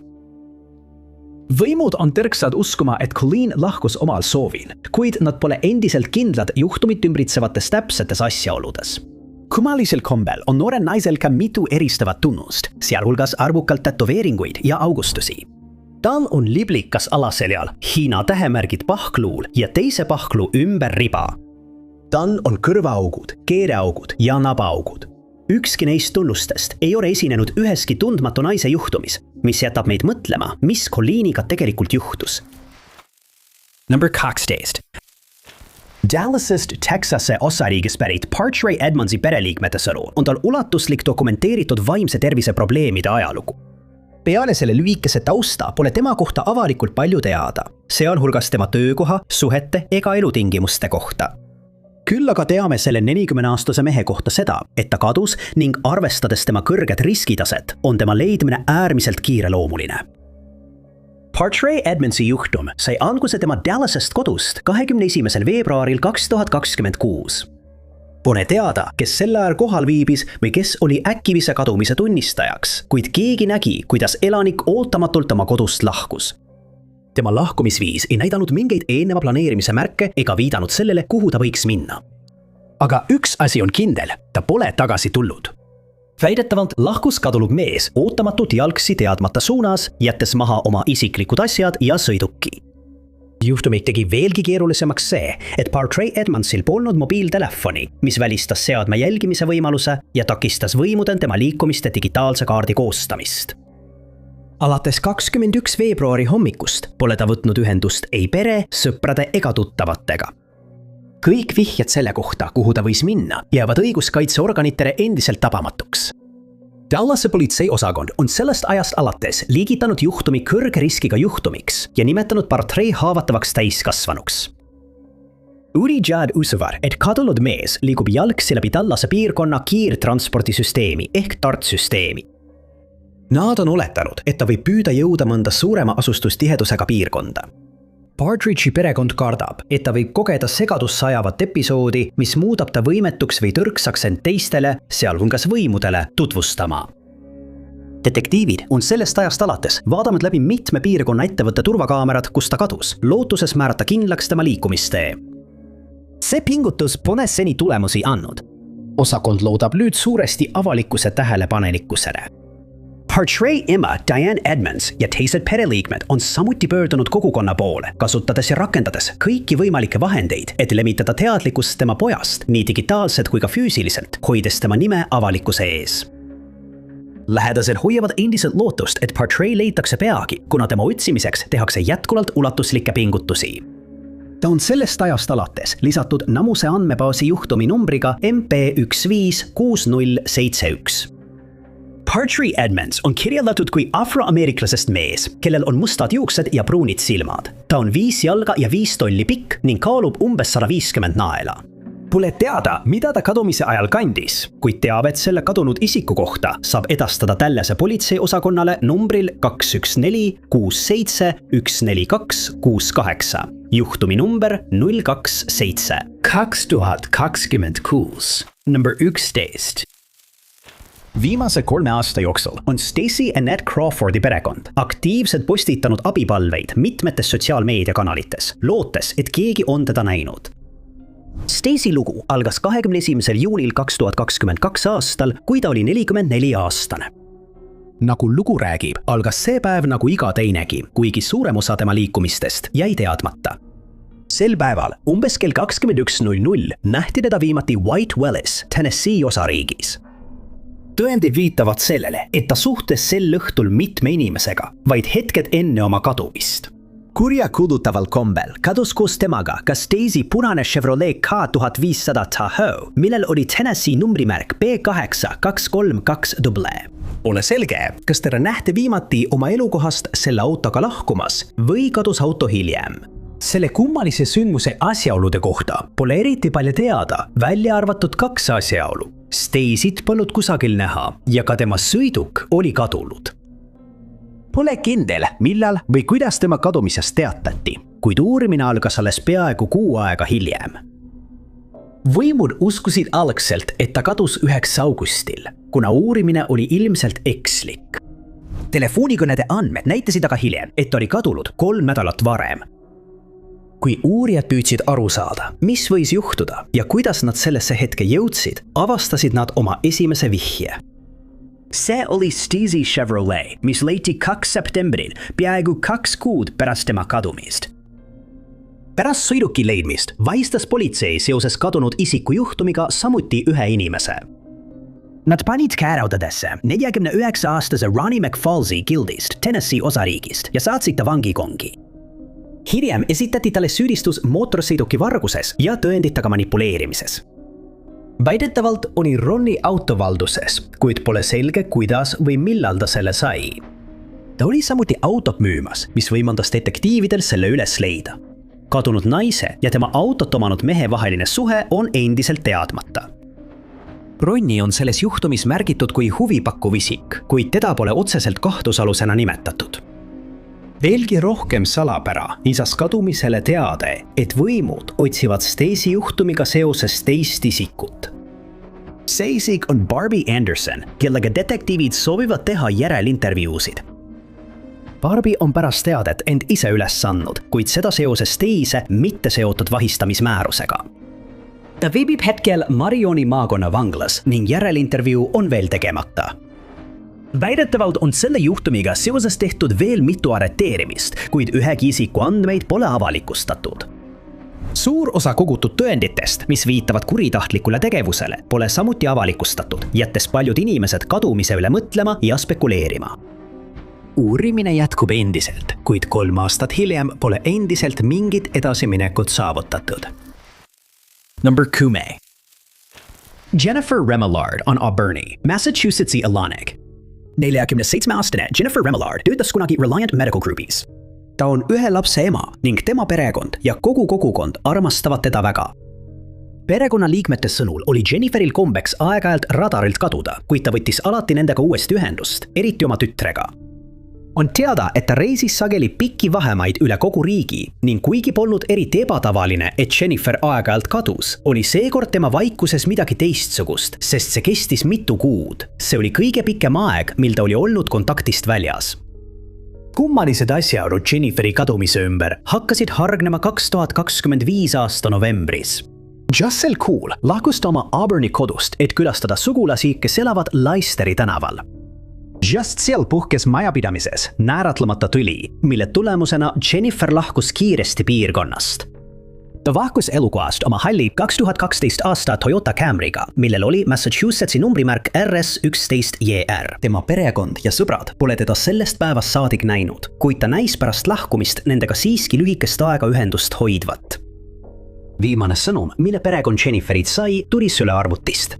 Võimud on tõrksad uskuma, et Colleen lahkus omal soovil, kuid nad pole endiselt kindlad juhtumit ümbritsevates täpsetes asjaoludes. Kummalisel kombel on noorel naisel ka mitu eristavat tunnust, sealhulgas arvukalt tätoveeringuid ja augustusi. Tal on liblikas alaseljal Hiina tähemärgid pahkluul ja teise pahklu ümber riba. Tal on kõrvaaugud, keereaugud ja nabaaugud. Ükski neist tunnustest ei ole esinenud üheski tundmatu naise juhtumis, mis jätab meid mõtlema, mis Colleeniga tegelikult juhtus. Number 12. Dallasest Texase osariigis pärit Partray Edmondsi pereliikmete sõnul on tal ulatuslik dokumenteeritud vaimse tervise probleemide ajalugu. Peale selle lühikese tausta pole tema kohta avalikult palju teada, sealhulgas tema töökoha, suhete ega elutingimuste kohta. Küll aga teame selle 40-aastase mehe kohta seda, et ta kadus ning arvestades tema kõrget riskitaset, on tema leidmine äärmiselt kiireloomuline. Partray Edmondsi juhtum sai alguse tema Dallasest kodust 21. veebruaril 2026. Pole teada, kes selle ajal kohal viibis või kes oli äkivise kadumise tunnistajaks, kuid keegi nägi, kuidas elanik ootamatult oma kodust lahkus. Tema lahkumisviis ei näidanud mingeid eelneva planeerimise märke ega viidanud sellele, kuhu ta võiks minna. Aga üks asi on kindel, ta pole tagasi tulnud. Väidetavalt lahkus kadunud mees ootamatult jalgsi teadmata suunas, jättes maha oma isiklikud asjad ja sõiduki. Juhtumik tegi veelgi keerulisemaks see, et Partray Edmondsil polnud mobiiltelefoni, mis välistas seadme jälgimise võimaluse ja takistas võimudel tema liikumiste digitaalse kaardi koostamist. Alates 21. veebruari hommikust pole ta võtnud ühendust ei pere, sõprade ega tuttavatega. Kõik vihjed selle kohta, kuhu ta võis minna, jäävad õiguskaitseorganitele endiselt tabamatuks. Dallase politseiosakond on sellest ajast alates liigitanud juhtumi kõrge riskiga juhtumiks ja nimetanud Partray haavatavaks täiskasvanuks. Urijad usuvad, et kadunud mees liigub jalgsi läbi Dallase piirkonna kiirtranspordisüsteemi ehk TART-süsteemi. Nad on oletanud, et ta võib püüda jõuda mõnda suurema asustustihedusega piirkonda. Partridge'i perekond kardab, et ta võib kogeda segadusse ajavat episoodi, mis muudab ta võimetuks või tõrksaks end teistele, sealhulgas võimudele, tutvustama. Detektiivid on sellest ajast alates vaadanud läbi mitme piirkonna ettevõtte turvakaamerad, kus ta kadus, lootuses määrata kindlaks tema liikumistee. See pingutus pole seni tulemusi andnud. Osakond loodab nüüd suuresti avalikkuse tähelepanelikkusele. Partray ema Diane Edmonds ja teised pereliikmed on samuti pöördunud kogukonna poole, kasutades ja rakendades kõiki võimalikke vahendeid, et levitada teadlikkust tema pojast, nii digitaalselt kui ka füüsiliselt, hoides tema nime avalikkuse ees. Lähedased hoiavad endiselt lootust, et Partray leitakse peagi, kuna tema otsimiseks tehakse jätkuvalt ulatuslikke pingutusi. Ta on sellest ajast alates lisatud Namuse andmebaasi juhtumi numbriga MP156071. Partray Edmonds on kirjeldatud kui afroameeriklasest mees, kellel on mustad juuksed ja pruunid silmad. Ta on 5 jalga ja 5 tolli pikk ning kaalub umbes 150 naela. Pole teada, mida ta kadumise ajal kandis, kuid teavet selle kadunud isiku kohta saab edastada Dallase politseiosakonnale numbril 214 67 142 68. Juhtumi number 027. 2026. Number 11. Viimase 3 aasta jooksul on Stacey Annette Crawfordi perekond aktiivselt postitanud abipalveid mitmetes sotsiaalmeediakanalites, lootes, et keegi on teda näinud. Stacey lugu algas 21. juunil 2022 aastal, kui ta oli 44-aastane. Nagu lugu räägib, algas see päev nagu iga teinegi, kuigi suurem osa tema liikumistest jäi teadmata. Sel päeval, umbes kell 21:00, nähti teda viimati White Wellis, Tennessee osariigis. Tõendid viitavad sellele, et ta suhtes sel õhtul mitme inimesega, vaid hetked enne oma kadumist. Kurjakuulutaval kombel kadus koos temaga ka Stacey punane Chevrolet K1500 Tahoe, millel oli Tennessee numbrimärk B8232. Pole selge, kas teda nähti viimati oma elukohast selle autoga lahkumas või kadus auto hiljem. Selle kummalise sündmuse asjaolude kohta pole eriti palju teada, välja arvatud 2 asjaolu. Stacey't polnud kusagil näha ja ka tema sõiduk oli kadunud. Pole kindel, millal või kuidas tema kadumisest teatati, kuid uurimine algas alles peaaegu 6 aega hiljem. Võimud uskusid algselt, et ta kadus 9. augustil, kuna uurimine oli ilmselt ekslik. Telefoonikõnede andmed näitasid aga hiljem, et oli kadunud 3 nädalat varem. Kui uurijad püüdsid aru saada, mis võis juhtuda ja kuidas nad sellesse hetke jõudsid, avastasid nad oma esimese vihje. See oli Stacey Chevrolet, mis leiti 2 septembril, peaaegu 2 kuud pärast tema kadumist. Pärast sõiduki leidmist vahistas politsei seoses kadunud isiku juhtumiga samuti 1 inimese. Nad panid käeraudadesse 49-aastase Ronnie McFalsey Guildist, Tennessee osariigist ja saatsid ta vangikongi. Hiljem esitati talle süüdistus mootorsõiduki varguses ja tõenditega manipuleerimises. Väidetavalt oli Ronni auto valduses, kuid pole selge, kuidas või millal ta selle sai. Ta oli samuti autot müümas, mis võimaldas detektiividel selle üles leida. Kadunud naise ja tema autot omanud mehe vaheline suhe on endiselt teadmata. Ronni on selles juhtumis märgitud kui huvipakkuv isik, kuid teda pole otseselt kahtlusalusena nimetatud. Veelgi rohkem salapära lisas kadumisele teade, et võimud otsivad Stacey juhtumiga seoses teist isikut. See isik on Barbie Anderson, kellega detektiivid soovivad teha järelintervjuusid. Barbie on pärast teadet end ise üles andnud, kuid seda seoses teise mitte seotud vahistamismäärusega. Ta viibib hetkel Marioni maakonna vanglas ning järelintervjuu on veel tegemata. Väidetavalt on selle juhtumiga seoses tehtud veel mitu arreteerimist, kuid ühegi isiku andmeid pole avalikustatud. Suur osa kogutud tõenditest, mis viitavad kuritahtlikule tegevusele, pole samuti avalikustatud, jättes paljud inimesed kadumise üle mõtlema ja spekuleerima. Uurimine jätkub endiselt, kuid 3 aastat hiljem pole endiselt mingit edasiminekut saavutatud. Number 10. Jennifer Remillard on Auburni, Massachusettsi elanik. 47-aastane Jennifer Remillard töötas kunagi Reliant Medical Groupis. Ta on 1 lapse ema ning tema perekond ja kogu kogukond armastavad teda väga. Perekonnaliikmete sõnul oli Jenniferil kombeks aeg-ajalt radarilt kaduda, kuid ta võttis alati nendega uuesti ühendust, eriti oma tütrega. On teada, et ta reisis sageli pikki vahemaid üle kogu riigi ning kuigi polnud eriti ebatavaline, et Jennifer aeg-ajalt kadus, oli seekord tema vaikuses midagi teistsugust, sest see kestis mitu kuud. See oli kõige pikem aeg, mil ta oli olnud kontaktist väljas. Kummalised asjaolud Jenniferi kadumise ümber hakkasid hargnema 2025 aasta novembris. Jussel Cool lahkus ta oma Auburni kodust, et külastada sugulasi, kes elavad Leicesteri tänaval. Just seal puhkes majapidamises määratlemata tüli, mille tulemusena Jennifer lahkus kiiresti piirkonnast. Ta vahkus elukohast oma halli 2012 aasta Toyota Camryga, millel oli Massachusettsi numbrimärk RS11JR. Tema perekond ja sõbrad pole teda sellest päevast saadik näinud, kuid ta näis pärast lahkumist nendega siiski lühikest aega ühendust hoidvat. Viimane sõnum, mille perekond Jenniferid sai, tuli süle arvutist.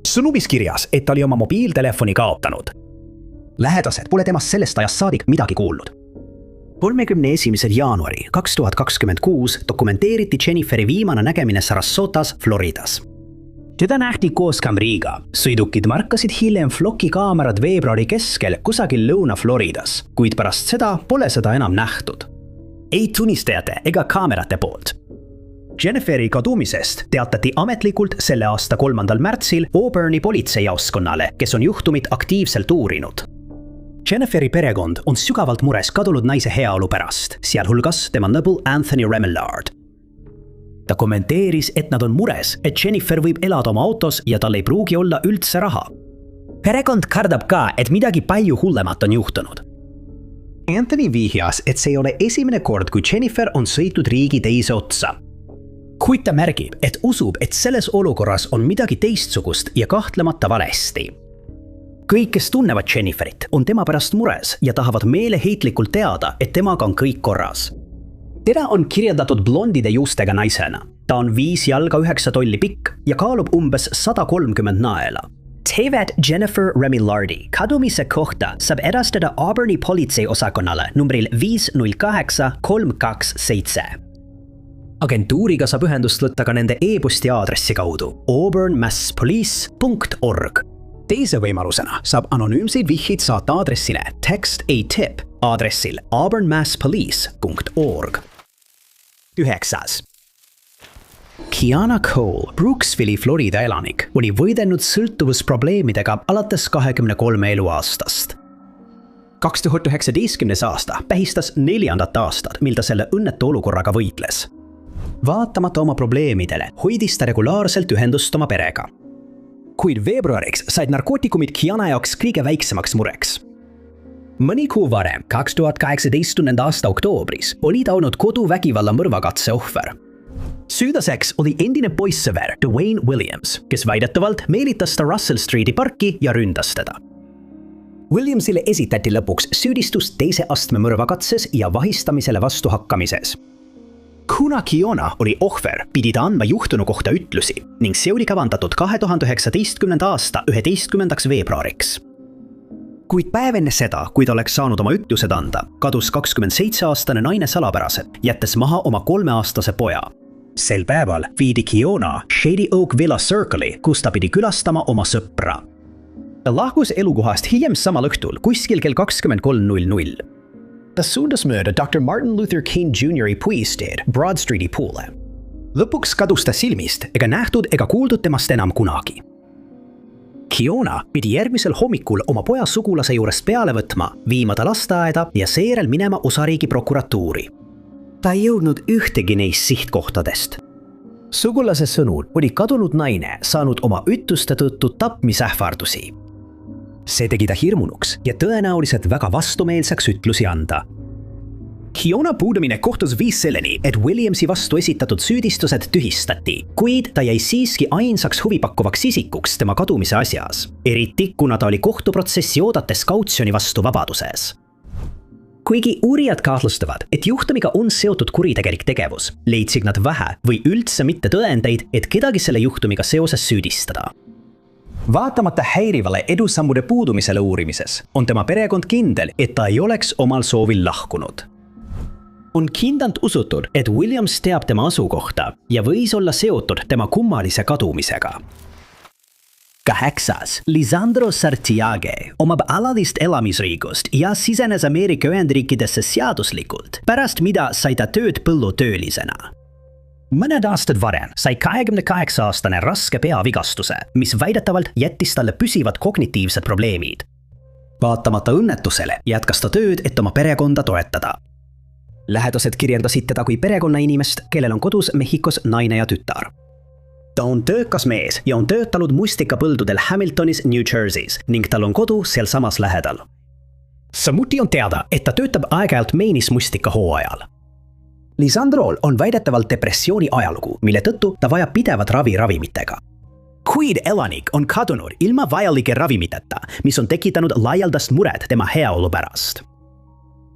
Sõnumis kirjas, et ta oli oma mobiiltelefoni kaotanud. Lähedased pole temast sellest ajast saadik midagi kuulnud. 31. jaanuari 2026 dokumenteeriti Jenniferi viimane nägemine Sarasotas, Floridas. Teda nähti koos Camryga. Sõidukid markasid hiljem Flocki kaamerad veebruari keskel kusagil Lõuna-Floridas, kuid pärast seda pole seda enam nähtud. Ei tunnistajate ega kaamerate poolt. Jenniferi kadumisest teatati ametlikult selle aasta 3. märtsil Auburni politseijaoskonnale, kes on juhtumit aktiivselt uurinud. Jenniferi perekond on sügavalt mures kadunud naise heaolu pärast, sealhulgas tema nõbel Anthony Remillard. Ta kommenteeris, et nad on mures, et Jennifer võib elada oma autos ja tal ei pruugi olla üldse raha. Perekond kardab ka, et midagi palju hullemat on juhtunud. Anthony vihjas, et see ei ole esimene kord, kui Jennifer on sõitnud riigi teise otsa. Kuid ta märgib, et usub, et selles olukorras on midagi teistsugust ja kahtlemata valesti. Kõik, kes tunnevad Jenniferit, on tema pärast mures ja tahavad meeleheitlikult teada, et temaga on kõik korras. Teda on kirjeldatud blondide juustega naisena. Ta on 5 jalga 9 tolli pikk ja kaalub umbes 130 naela. Teavet Jennifer Remillardi kadumise kohta saab edastada Auburni politseiosakonnale numbril 508 327. Agentuuriga saab ühendust võtta ka nende e-posti aadressi kaudu auburnmasspolice.org. Teise võimalusena saab anonüümseid vihjeid saata aadressile text a tip aadressil auburnmasspolice.org. 9. Kiana Cole, Brooksville'i Florida elanik, oli võidelnud sõltuvusprobleemidega alates 23 eluaastast. 2019. aasta tähistas 4. aastat, mil ta selle õnnetu olukorraga võitles. Vaatamata oma probleemidele hoidis ta regulaarselt ühendust oma perega. Kuid veebruariks said narkootikumid Kiana jaoks kõige väiksemaks mureks. Mõni kuu varem, 2018. aasta oktoobris, oli ta olnud koduvägivalla mõrvakatse ohver. Süüdlaseks oli endine poissõber Dwayne Williams, kes väidetavalt meelitas ta Russell Streeti parki ja ründas teda. Williamsile esitati lõpuks süüdistus teise astme mõrvakatses ja vahistamisele vastuhakkamises. Kuna Kiona oli ohver, pidi ta andma juhtunu kohta ütlusi ning see oli kavandatud 2019. aasta 11. veebruariks. Kuid päev enne seda, kui ta oleks saanud oma ütlused anda, kadus 27-aastane naine salapäraselt, jättes maha oma 3-aastase poja. Sel päeval viidi Kiona Shady Oak Villa Circle'i, kus ta pidi külastama oma sõpra. Ta lahkus elukohast hiljem samal õhtul kuskil kell 23:00. Ta suundas mööda Dr. Martin Luther King Jr.'i puisteed Broad Streeti poole. Lõpuks kadus ta silmist ega nähtud ega kuuldud temast enam kunagi. Kiona pidi järgmisel hommikul oma poja sugulase juurest peale võtma, viima ta lasteaeda ja seejärel minema osariigi prokuratuuri. Ta ei jõudnud ühtegi neist sihtkohtadest. Sugulase sõnul oli kadunud naine saanud oma ütluste tõttu tapmisähvardusi. See tegi ta hirmunuks ja tõenäoliselt väga vastumeelseks ütlusi anda. Kiona puudumine kohtus viis selleni, et Williamsi vastu esitatud süüdistused tühistati, kuid ta jäi siiski ainsaks huvipakkuvaks isikuks tema kadumise asjas, eriti kuna ta oli kohtuprotsessi oodates kautsjoni vastu vabaduses. Kuigi uurijad kahtlustavad, et juhtumiga on seotud kuritegelik tegevus, leidsid nad vähe või üldse mitte tõendeid, et kedagi selle juhtumiga seoses süüdistada. Vaatamata häirivale edusammude puudumisele uurimises, on tema perekond kindel, et ta ei oleks omal soovil lahkunud. On kindlalt usutud, et Williams teab tema asukohta ja võis olla seotud tema kummalise kadumisega. 8. Lisandro Sartiage omab alalist elamisriigust ja sisenes Ameerika Ühendriikidesse seaduslikult, pärast mida sai ta tööd põllutöölisena. Mõned aastad varem sai 28-aastane raske peavigastuse, mis väidetavalt jättis talle püsivad kognitiivsed probleemid. Vaatamata õnnetusele jätkas ta tööd, et oma perekonda toetada. Lähedased kirjeldasid teda kui perekonnainimest, kellel on kodus Mehhikos naine ja tütar. Ta on töökas mees ja on töötanud mustikapõldudel Hamiltonis, New Jersey's ning tal on kodu seal samas lähedal. Samuti on teada, et ta töötab aeg-ajalt Maine'is mustikahooajal. Lisandrol on väidetavalt depressiooni ajalugu, mille tõttu ta vajab pidevat ravi ravimitega. Kuid elanik on kadunud ilma vajalike ravimiteta, mis on tekitanud laialdast muret tema heaolu pärast.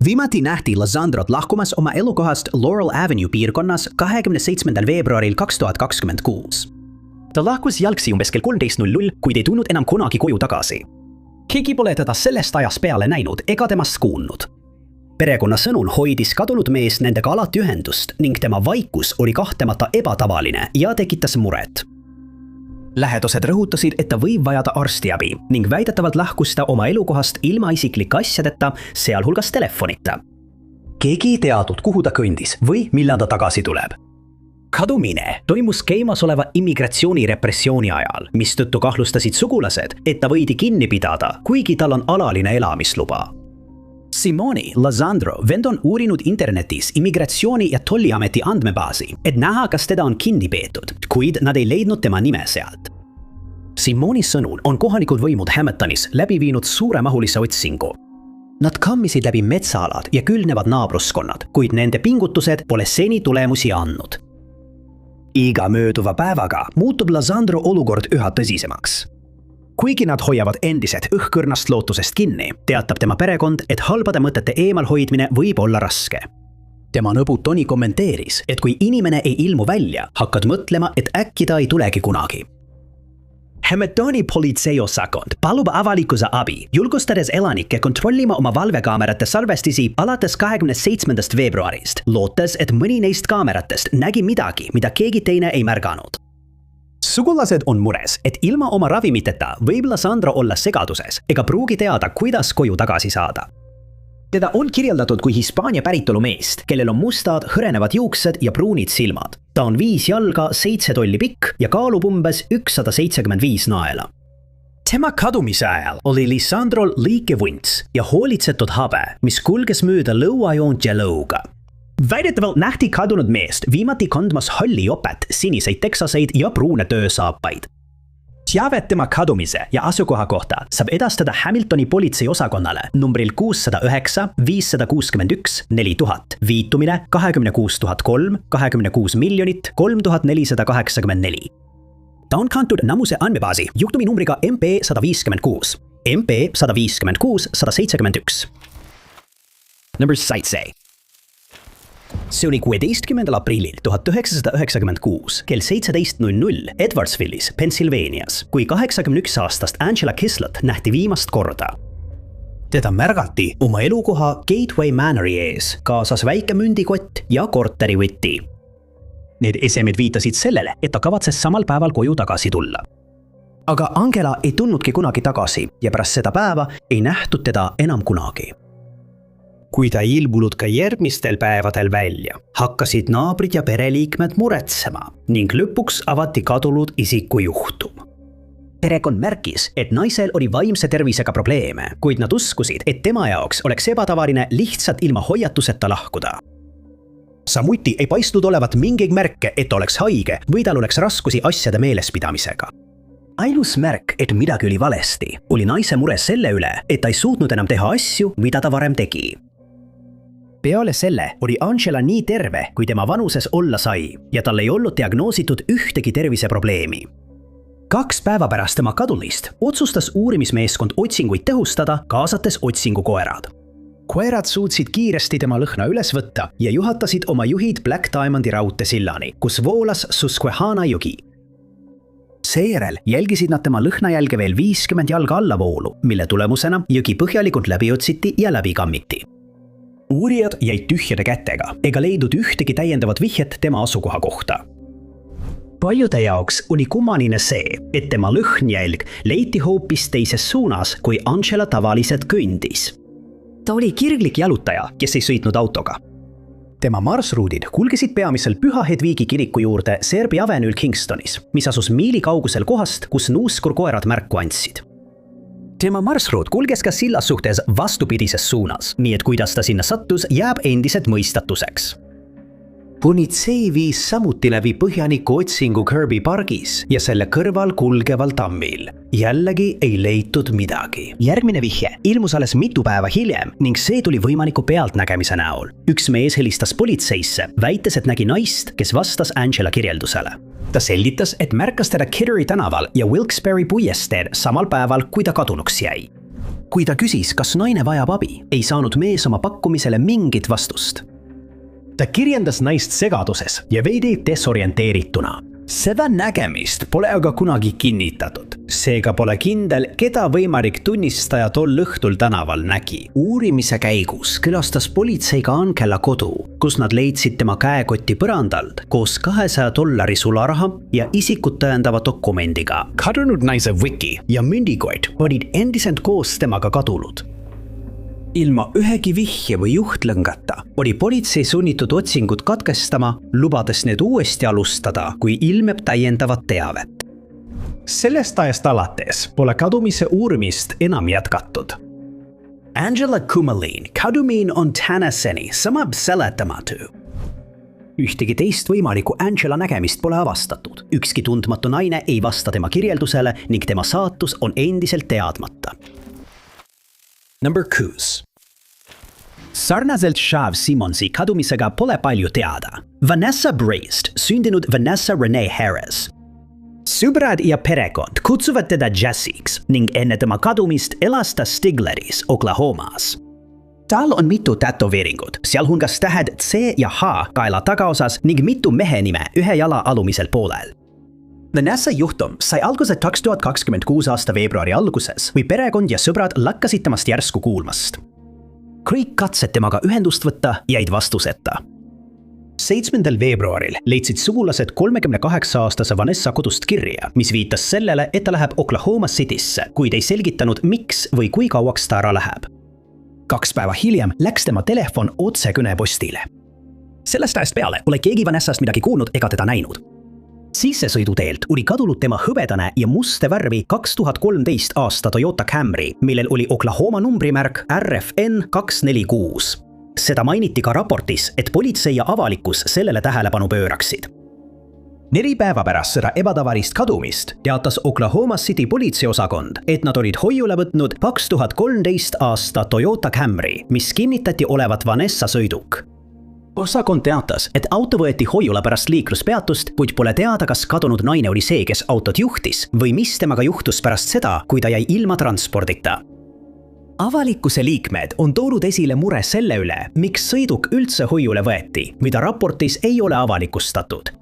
Viimati nähti Lisandrot lahkumas oma elukohast Laurel Avenue piirkonnas 27. veebruaril 2026. Ta lahkus jalgsi umbes kell 13:00, kuid ei tulnud enam kunagi koju tagasi. Keegi pole teda sellest ajast peale näinud ega temast kuulnud. Perekonna sõnul hoidis kadunud mees nendega alati ühendust ning tema vaikus oli kahtlemata ebatavaline ja tekitas muret. Lähedased rõhutasid, et ta võib vajada arstiabi ning väidetavalt lahkus ta oma elukohast ilma isiklike asjadeta, sealhulgas telefonita. Keegi ei teadnud, kuhu ta kõndis või millal ta tagasi tuleb. Kadumine toimus käimasoleva immigratsioonirepressiooni ajal, mistõttu kahtlustasid sugulased, et ta võidi kinni pidada, kuigi tal on alaline elamisluba. Simone Lisandro vend on uurinud internetis immigratsiooni- ja tolliameti andmebaasi, et näha, kas teda on kinni peetud, kuid nad ei leidnud tema nime sealt. Simoni sõnul on kohalikud võimud Hamiltonis läbi viinud suuremahulise otsingu. Nad kammisid läbi metsaalad ja külgnevad naabruskonnad, kuid nende pingutused pole seni tulemusi andnud. Iga mööduva päevaga muutub Lisandro olukord üha tõsisemaks. Kuigi nad hoiavad endiselt õhkõrnast lootusest kinni, teatab tema perekond, et halbade mõtete eemalhoidmine võib olla raske. Tema nõbu Toni kommenteeris, et kui inimene ei ilmu välja, hakkad mõtlema, et äkki ta ei tulegi kunagi. Hamiltoni politseiosakond palub avalikkuse abi, julgustades elanikke kontrollima oma valvekaamerate salvestisi alates 27. veebruarist, lootes, et mõni neist kaameratest nägi midagi, mida keegi teine ei märganud. Sugulased on mures, et ilma oma ravimiteta võib Lisandro olla segaduses ega pruugi teada, kuidas koju tagasi saada. Teda on kirjeldatud kui Hispaania päritolu meest, kellel on mustad, hõrenevad juuksed ja pruunid silmad. Ta on 5 jalga, 7 tolli pikk ja kaalub umbes 175 naela. Tema kadumise ajal oli Lisandrol liike vunts ja hoolitsetud habe, mis kulges mööda lõuajoont ja lõuga. Väidetavalt nähti kadunud meest viimati kandmas halli jopet, siniseid teksaseid ja pruune töösaapaid. Teavet tema kadumise ja asukoha kohta saab edastada Hamiltoni politseiosakonnale numbril 609 561 4000, viitumine 26003 26 3484. Ta on kantud Namuse andmebaasi juhtumi numbriga MP156. MP 156-171. Number 7. See oli 16. aprillil 1996 kell 17:00 Edwardsvillis, Pennsylvanias, kui 81-aastast Angela Kislett nähti viimast korda. Teda märgati oma elukoha Gateway Manori ees, kaasas väike mündikott ja korterivõti. Need esemed viitasid sellele, et ta kavatses samal päeval koju tagasi tulla. Aga Angela ei tulnudki kunagi tagasi ja pärast seda päeva ei nähtud teda enam kunagi. Kui ta ei ilmunud ka järgmistel päevadel välja, hakkasid naabrid ja pereliikmed muretsema ning lõpuks avati kadunud isiku juhtum. Perekond märkis, et naisel oli vaimse tervisega probleeme, kuid nad uskusid, et tema jaoks oleks ebatavaline lihtsalt ilma hoiatuseta lahkuda. Samuti ei paistnud olevat mingeid märke, et ta oleks haige või tal oleks raskusi asjade meelespidamisega. Ainus märk, et midagi oli valesti, oli naise mure selle üle, et ta ei suutnud enam teha asju, mida ta varem tegi. Peale selle oli Angela nii terve, kui tema vanuses olla sai ja tal ei olnud diagnoositud ühtegi terviseprobleemi. 2 päeva pärast tema kadumist otsustas uurimismeeskond otsinguid tõhustada, kaasates otsingukoerad. Koerad suutsid kiiresti tema lõhna üles võtta ja juhatasid oma juhid Black Diamondi raudteesillani, kus voolas Susquehanna jõgi. Seejärel jälgisid nad tema lõhnajälge veel 50 jalga allavoolu, mille tulemusena jõgi põhjalikult läbi otsiti ja läbi kammiti. Uurijad jäid tühjade kätega ega leidnud ühtegi täiendavat vihjet tema asukoha kohta. Paljude jaoks oli kummaline see, et tema lõhnjälg leiti hoopis teises suunas, kui Angela tavaliselt kõndis. Ta oli kirglik jalutaja, kes ei sõitnud autoga. Tema marsruudid kulgesid peamiselt Püha Hedvigi kiriku juurde Serbi Avenuel Kingstonis, mis asus miili kaugusel kohast, kus nuuskurkoerad märku andsid. Tema marsruut kulges ka sillas suhtes vastupidises suunas, nii et kuidas ta sinna sattus, jääb endiselt mõistatuseks. Politsei viis samuti läbi põhjaniku otsingu Kirby pargis ja selle kõrval kulgeval tammil. Jällegi ei leitud midagi. Järgmine vihje ilmus alles mitu päeva hiljem ning see tuli võimaliku pealtnägemise näol. Üks mees helistas politseisse, väites, et nägi naist, kes vastas Angela kirjeldusele. Ta selgitas, et märkas teda Kittery tänaval ja Wilkes-Barre puiesteel samal päeval, kui ta kadunuks jäi. Kui ta küsis, kas naine vajab abi, ei saanud mees oma pakkumisele mingit vastust. Ta kirjendas naist segaduses ja veidi desorienteerituna. Seda nägemist pole aga kunagi kinnitatud. Seega pole kindel, keda võimalik tunnistaja tol õhtul tänaval nägi. Uurimise käigus külastas politsei ka Angela kodu, kus nad leidsid tema käekotti põrandalt koos $200 sularaha ja isikut tõendava dokumendiga. Kadunud naise wiki ja mündikott olid endiselt koos temaga kadunud. Ilma ühegi vihje või juhtlõngata oli politsei sunnitud otsingut katkestama, lubades need uuesti alustada, kui ilmeb täiendavat teavet. Sellest ajast alates pole kadumise uurimist enam jätkatud. Angela Kumalin kadumine on tänaseni sama seletamatu. Ühtegi teist võimalikku Angela nägemist pole avastatud. Ükski tundmatu naine ei vasta tema kirjeldusele ning tema saatus on endiselt teadmata. Number 6. Sarnaselt Shav Simonsi kadumisega pole palju teada. Vanessa Braist, sündinud Vanessa Renee Harris. Sõbrad ja perekond kutsuvad teda Jessiks ning enne tema kadumist elas ta Stigleris, Oklahomas. Tal on mitu tätoveeringut, sealhulgas tähed C ja H kaela tagaosas ning mitu mehe nime ühe jala alumisel poolel. Vanessa juhtum sai alguse 2026 aasta veebruari alguses, kui perekond ja sõbrad lakkasid temast järsku kuulmast. Kõik katsed temaga ühendust võtta jäid vastuseta. 7. veebruaril leidsid sugulased 38-aastase Vanessa kodust kirja, mis viitas sellele, et ta läheb Oklahoma Citysse, kuid ei selgitanud, miks või kui kauaks ta ära läheb. 2 päeva hiljem läks tema telefon otse kõnepostile. Sellest ajast peale pole keegi Vanessast midagi kuulnud ega teda näinud. Sissesõiduteelt oli kadunud tema hõbedane ja muste värvi 2013 aasta Toyota Camry, millel oli Oklahoma numbrimärk RFN 246. Seda mainiti ka raportis, et politsei ja avalikkus sellele tähelepanu pööraksid. 4 päeva pärast seda ebatavalist kadumist teatas Oklahoma City politseiosakond, et nad olid hoiule võtnud 2013 aasta Toyota Camry, mis kinnitati olevat Vanessa sõiduk. osakond teatas, et auto võeti hoiule pärast liikluspeatust, kuid pole teada, kas kadunud naine oli see, kes autot juhtis või mis temaga juhtus pärast seda, kui ta jäi ilma transpordita. Avalikkuse liikmed on toonud esile mure selle üle, miks sõiduk üldse hoiule võeti, mida raportis ei ole avalikustatud.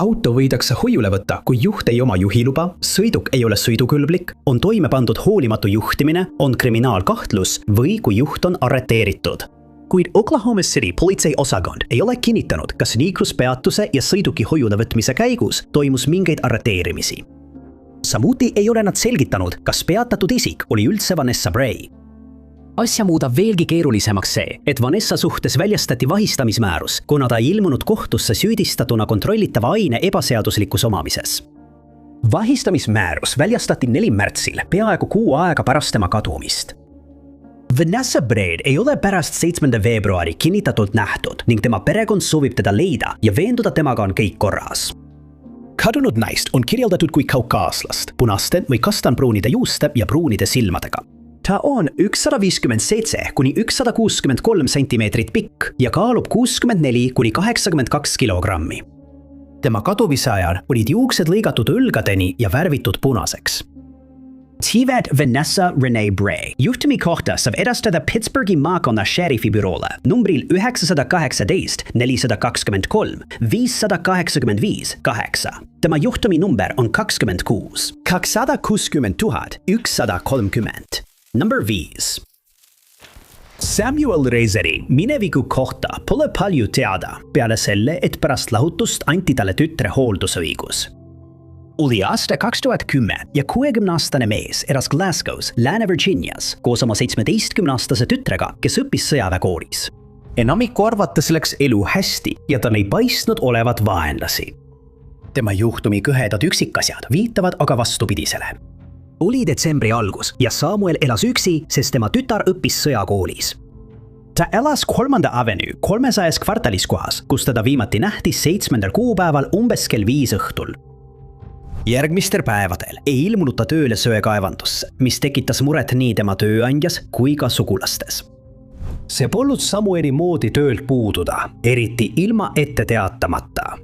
Auto võidakse hoiule võtta, kui juht ei oma juhiluba, sõiduk ei ole sõidukõlblik, on toime pandud hoolimatu juhtimine, on kriminaalkahtlus või kui juht on arreteeritud. Kuid Oklahoma City politseiosakond ei ole kinnitanud, kas liikluspeatuse ja sõiduki hoiule võtmise käigus toimus mingeid arreteerimisi. Samuti ei ole nad selgitanud, kas peatatud isik oli üldse Vanessa Bray. Asja muudab veelgi keerulisemaks see, et Vanessa suhtes väljastati vahistamismäärus, kuna ta ei ilmunud kohtusse süüdistatuna kontrollitava aine ebaseaduslikus omamises. Vahistamismäärus väljastati 4. märtsil, peaaegu kuu aega pärast tema kadumist. Vanessa Braid ei ole pärast 7. veebruari kinnitatult nähtud ning tema perekond soovib teda leida ja veenduda temaga on kõik korras. Kadunud naist on kirjeldatud kui kaukaaslast, punaste või kastanpruunide juuste ja pruunide silmadega. Ta on 157 kuni 163 sentimeetrit pikk ja kaalub 64 kuni 82 kilogrammi. Tema kadumise ajal olid juuksed lõigatud õlgadeni ja värvitud punaseks. Tiivet Vanessa Renee Bray juhtumi kohta saab edastada Pittsburghi maakonna šerifi büroole numbril 918 423 585 8. Tema juhtumi number on 26 260 130. Number 5. Samuel Razeri mineviku kohta pole palju teada peale selle, et pärast lahutust anti talle tütre hooldusõigus. Oli aasta 2010 ja 60-aastane mees elas Glasgow's, Lääne-Virginias koos oma 17-aastase tütrega, kes õppis sõjaväekoolis. Enamiku arvates läks elu hästi ja tal ei paistnud olevat vaenlasi. Tema juhtumi kõhedad üksikasjad viitavad aga vastupidisele. Oli detsembri algus ja Samuel elas üksi, sest tema tütar õppis sõjakoolis. Ta elas 3. Avenue 300 kvartalis kohas, kus teda viimati nähti 7. kuupäeval umbes kell 5 õhtul. Järgmistel päevadel ei ilmunud ta tööle söekaevandusse, mis tekitas muret nii tema tööandjas kui ka sugulastes. See polnud Samueli moodi töölt puududa, eriti ilma ette teatamata.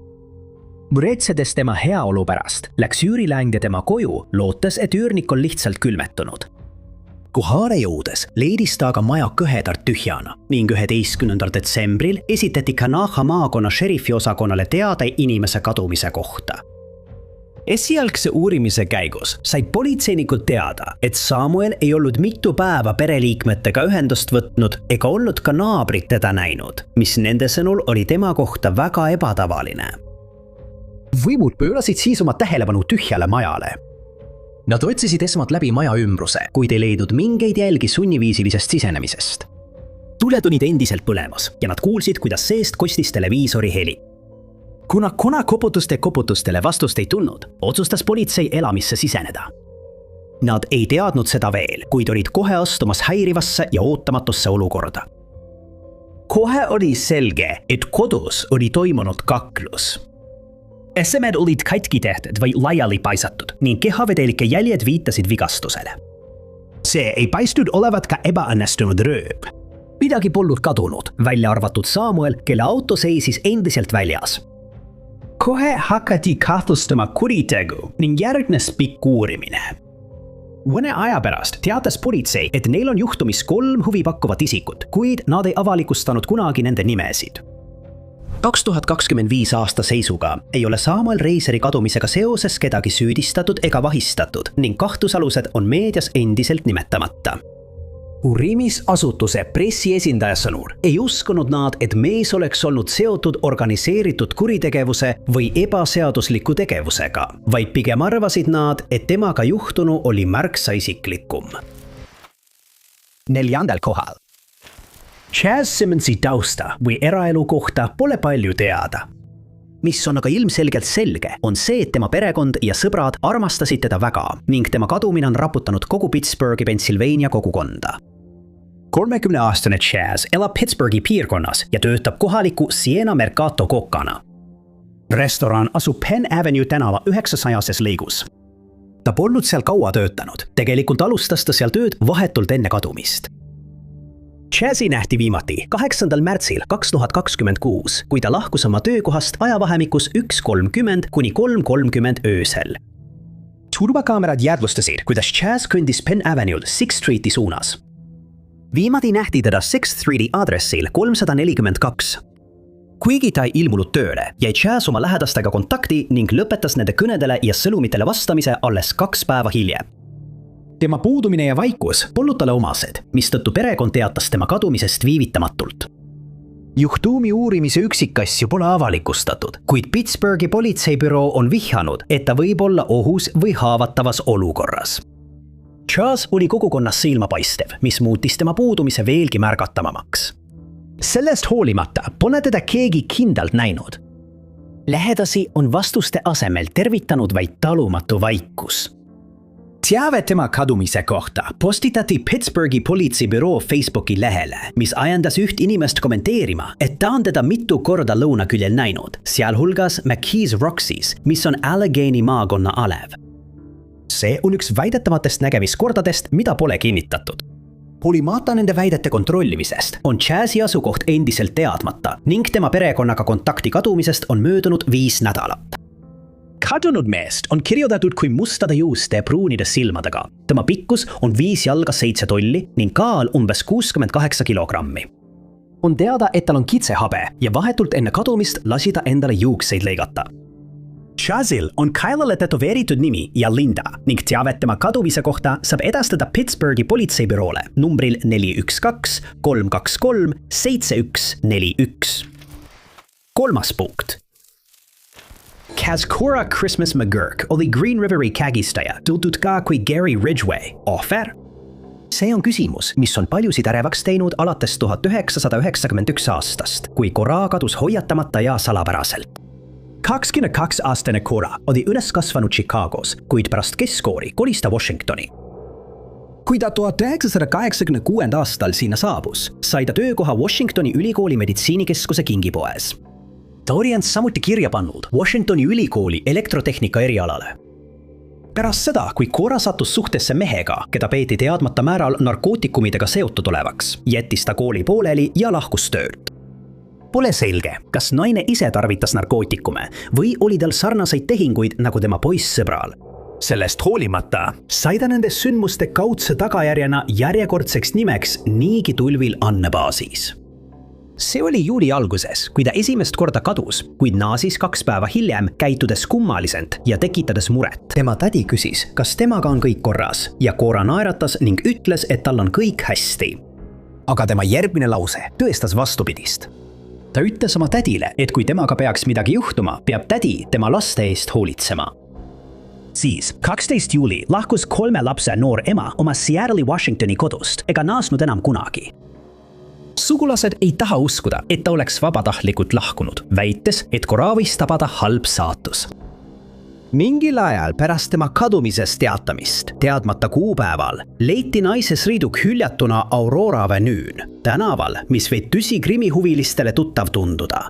Muretsedes tema heaolu pärast, läks üüriländja tema koju, lootes, et üürnik on lihtsalt külmetunud. Kohale jõudes leidis ta aga maja kõhedalt tühjana ning 11. detsembril esitati Kanawha maakonna šerifi osakonnale teade inimese kadumise kohta. Esialgse uurimise käigus said politseinikud teada, et Samuel ei olnud mitu päeva pereliikmetega ühendust võtnud ega olnud ka naabrid teda näinud, mis nende sõnul oli tema kohta väga ebatavaline. Võimud pöörasid siis oma tähelepanu tühjale majale. Nad otsisid esmalt läbi maja ümbruse, kuid ei leidnud mingeid jälgi sunniviisilisest sisenemisest. Tuled olid endiselt põlemas ja nad kuulsid, kuidas seest kostis televiisori heli. Kuna koputustele vastust ei tulnud, otsustas politsei elamisse siseneda. Nad ei teadnud seda veel, kuid olid kohe astumas häirivasse ja ootamatusse olukorda. Kohe oli selge, et kodus oli toimunud kaklus. Esemed olid katki tehtud või laiali paisatud ning kehavedelike jäljed viitasid vigastusele. See ei paistnud olevat ka ebaõnnestunud rööp. Midagi polnud kadunud, välja arvatud Samuel, kelle auto seisis endiselt väljas. Kohe hakati kahtlustama kuritegu ning järgnes pikk uurimine. Mõne aja pärast teatas politsei, et neil on juhtumis 3 huvipakkuvat isikut, kuid nad ei avalikustanud kunagi nende nimesid. 2025 aasta seisuga ei ole Samuel Razeri kadumisega seoses kedagi süüdistatud ega vahistatud ning kahtlusalused on meedias endiselt nimetamata. Uurimisasutuse pressiesindaja sõnul ei uskunud nad, et mees oleks olnud seotud organiseeritud kuritegevuse või ebaseadusliku tegevusega, vaid pigem arvasid nad, et temaga juhtunu oli märksa isiklikum. 4. kohal. Chaz Simmonsi tausta või eraelu kohta pole palju teada. Mis on aga ilmselgelt selge, on see, et tema perekond ja sõbrad armastasid teda väga ning tema kadumine on raputanud kogu Pittsburghi, Pennsylvania kogukonda. 30-aastane Chaz elab Pittsburghi piirkonnas ja töötab kohaliku Siena Mercato kokana. Restoran asub Penn Avenue tänava 900 lõigus. Ta polnud seal kaua töötanud, tegelikult alustas ta seal tööd vahetult enne kadumist. Chazi nähti viimati 8. märtsil 2026, kui ta lahkus oma töökohast ajavahemikus 1:30 kuni 3:30 öösel. Turvakaamerad jäädvustasid, kuidas Chaz kõndis Penn Avenue'l 6th Street'i suunas. Viimati nähti teda 6th Street'i aadressil 342. Kuigi ta ei ilmunud tööle, jäi Chaz oma lähedastega kontakti ning lõpetas nende kõnedele ja sõnumitele vastamise alles 2 päeva hiljem. Tema puudumine ja vaikus polnud talle omased, mistõttu perekond teatas tema kadumisest viivitamatult. Juhtumi uurimise üksikasju pole avalikustatud, kuid Pittsburghi politseibüroo on vihjanud, et ta võib olla ohus või haavatavas olukorras. Chaz oli kogukonnas silmapaistev, mis muutis tema puudumise veelgi märgatavamaks. Sellest hoolimata pole teda keegi kindlalt näinud. Lähedasi on vastuste asemel tervitanud vaid talumatu vaikus. Teave tema kadumise kohta postitati Pittsburghi politseibüroo Facebooki lehele, mis ajendas üht inimest kommenteerima, et ta on teda mitu korda lõunaküljel näinud, sealhulgas McKees Roxy's, mis on Allegheny maakonna alev. See on üks väidetavatest nägemiskordadest, mida pole kinnitatud. Hoolimata nende väidete kontrollimisest on Chazi asukoht endiselt teadmata ning tema perekonnaga kontakti kadumisest on möödunud 5 nädalat. Kadunud meest on kirjeldatud kui mustade juuste ja pruunide silmadega. Tema pikkus on 5 jalga 7 tolli ning kaal umbes 68 kilogrammi. On teada, et tal on kitsehabe ja vahetult enne kadumist lasi ta endale juukseid lõigata. Chazil on kaelale tätoveeritud nimi ja Linda ning teavet tema kadumise kohta saab edastada Pittsburghi politseibüroole numbril 412 323 7141. 3. punkt. Kazcora Christmas McGurk oli Green Riveri kägistaja, tuntud ka kui Gary Ridgway. Ohver? See on küsimus, mis on paljusid ärevaks teinud alates 1991 aastast, kui Cora kadus hoiatamata ja salapäraselt. 22-aastane Cora oli üles kasvanud Chicagos, kuid pärast keskkooli kolis ta Washingtoni. Kui ta 1986 aastal sinna saabus, sai ta töökoha Washingtoni ülikooli meditsiinikeskuse kingipoes. Ta oli end samuti kirja pannud Washingtoni ülikooli elektrotehnika erialale. Pärast seda, kui Cora sattus suhtesse mehega, keda peeti teadmata määral narkootikumidega seotud olevaks, jättis ta kooli pooleli ja lahkus töölt. Pole selge, kas naine ise tarvitas narkootikume või oli tal sarnaseid tehinguid nagu tema poissõbral. Sellest hoolimata sai ta nende sündmuste kaudse tagajärjena järjekordseks nimeks niigi tulvil andmebaasis. See oli juuli alguses, kui ta esimest korda kadus, kuid naasis 2 päeva hiljem, käitudes kummaliselt ja tekitades muret. Tema tädi küsis, kas temaga on kõik korras ja Cora naeratas ning ütles, et tal on kõik hästi. Aga tema järgmine lause tõestas vastupidist. Ta ütles oma tädile, et kui temaga peaks midagi juhtuma, peab tädi tema laste eest hoolitsema. Siis 12. juuli lahkus 3 lapse noor ema oma Seattle'i Washingtoni kodust ega naasnud enam kunagi. Sugulased ei taha uskuda, et ta oleks vabatahtlikult lahkunud, väites, et Cora võis tabada halb saatus. Mingil ajal pärast tema kadumisest teatamist, teadmata kuupäeval, leiti naise sõiduk hüljatuna Aurora Avenue'n, tänaval, mis võib tõsikrimmihuvilistele tuttav tunduda.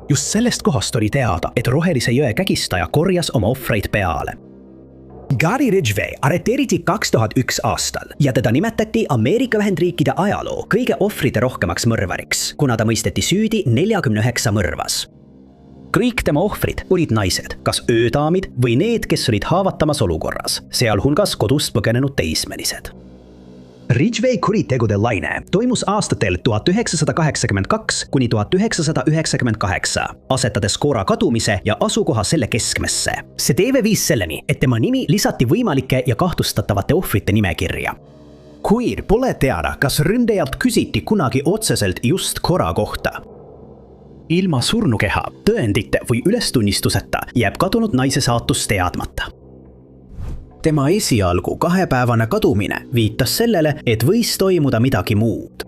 Just sellest kohast oli teada, et Rohelise jõe kägistaja korjas oma ohvreid peale. Gary Ridgway arreteeriti 2001 aastal ja teda nimetati Ameerika Ühendriikide ajaloo kõige ohvrite rohkemaks mõrvariks, kuna ta mõisteti süüdi 49 mõrvas. Kõik tema ohvrid olid naised, kas öödaamid või need, kes olid haavatamas olukorras, sealhulgas kodust põgenenud teismelised. Ridgway kuritegude laine toimus aastatel 1982 kuni 1998, asetades Cora kadumise ja asukoha selle keskmesse. See teeve viis selleni, et tema nimi lisati võimalike ja kahtlustatavate ohvrite nimekirja. Kuid pole teada, kas ründajalt küsiti kunagi otseselt just Cora kohta. Ilma surnukeha, tõendite või ülestunnistuseta jääb kadunud naise saatus teadmata. Tema esialgu 2-päevane kadumine viitas sellele, et võis toimuda midagi muud.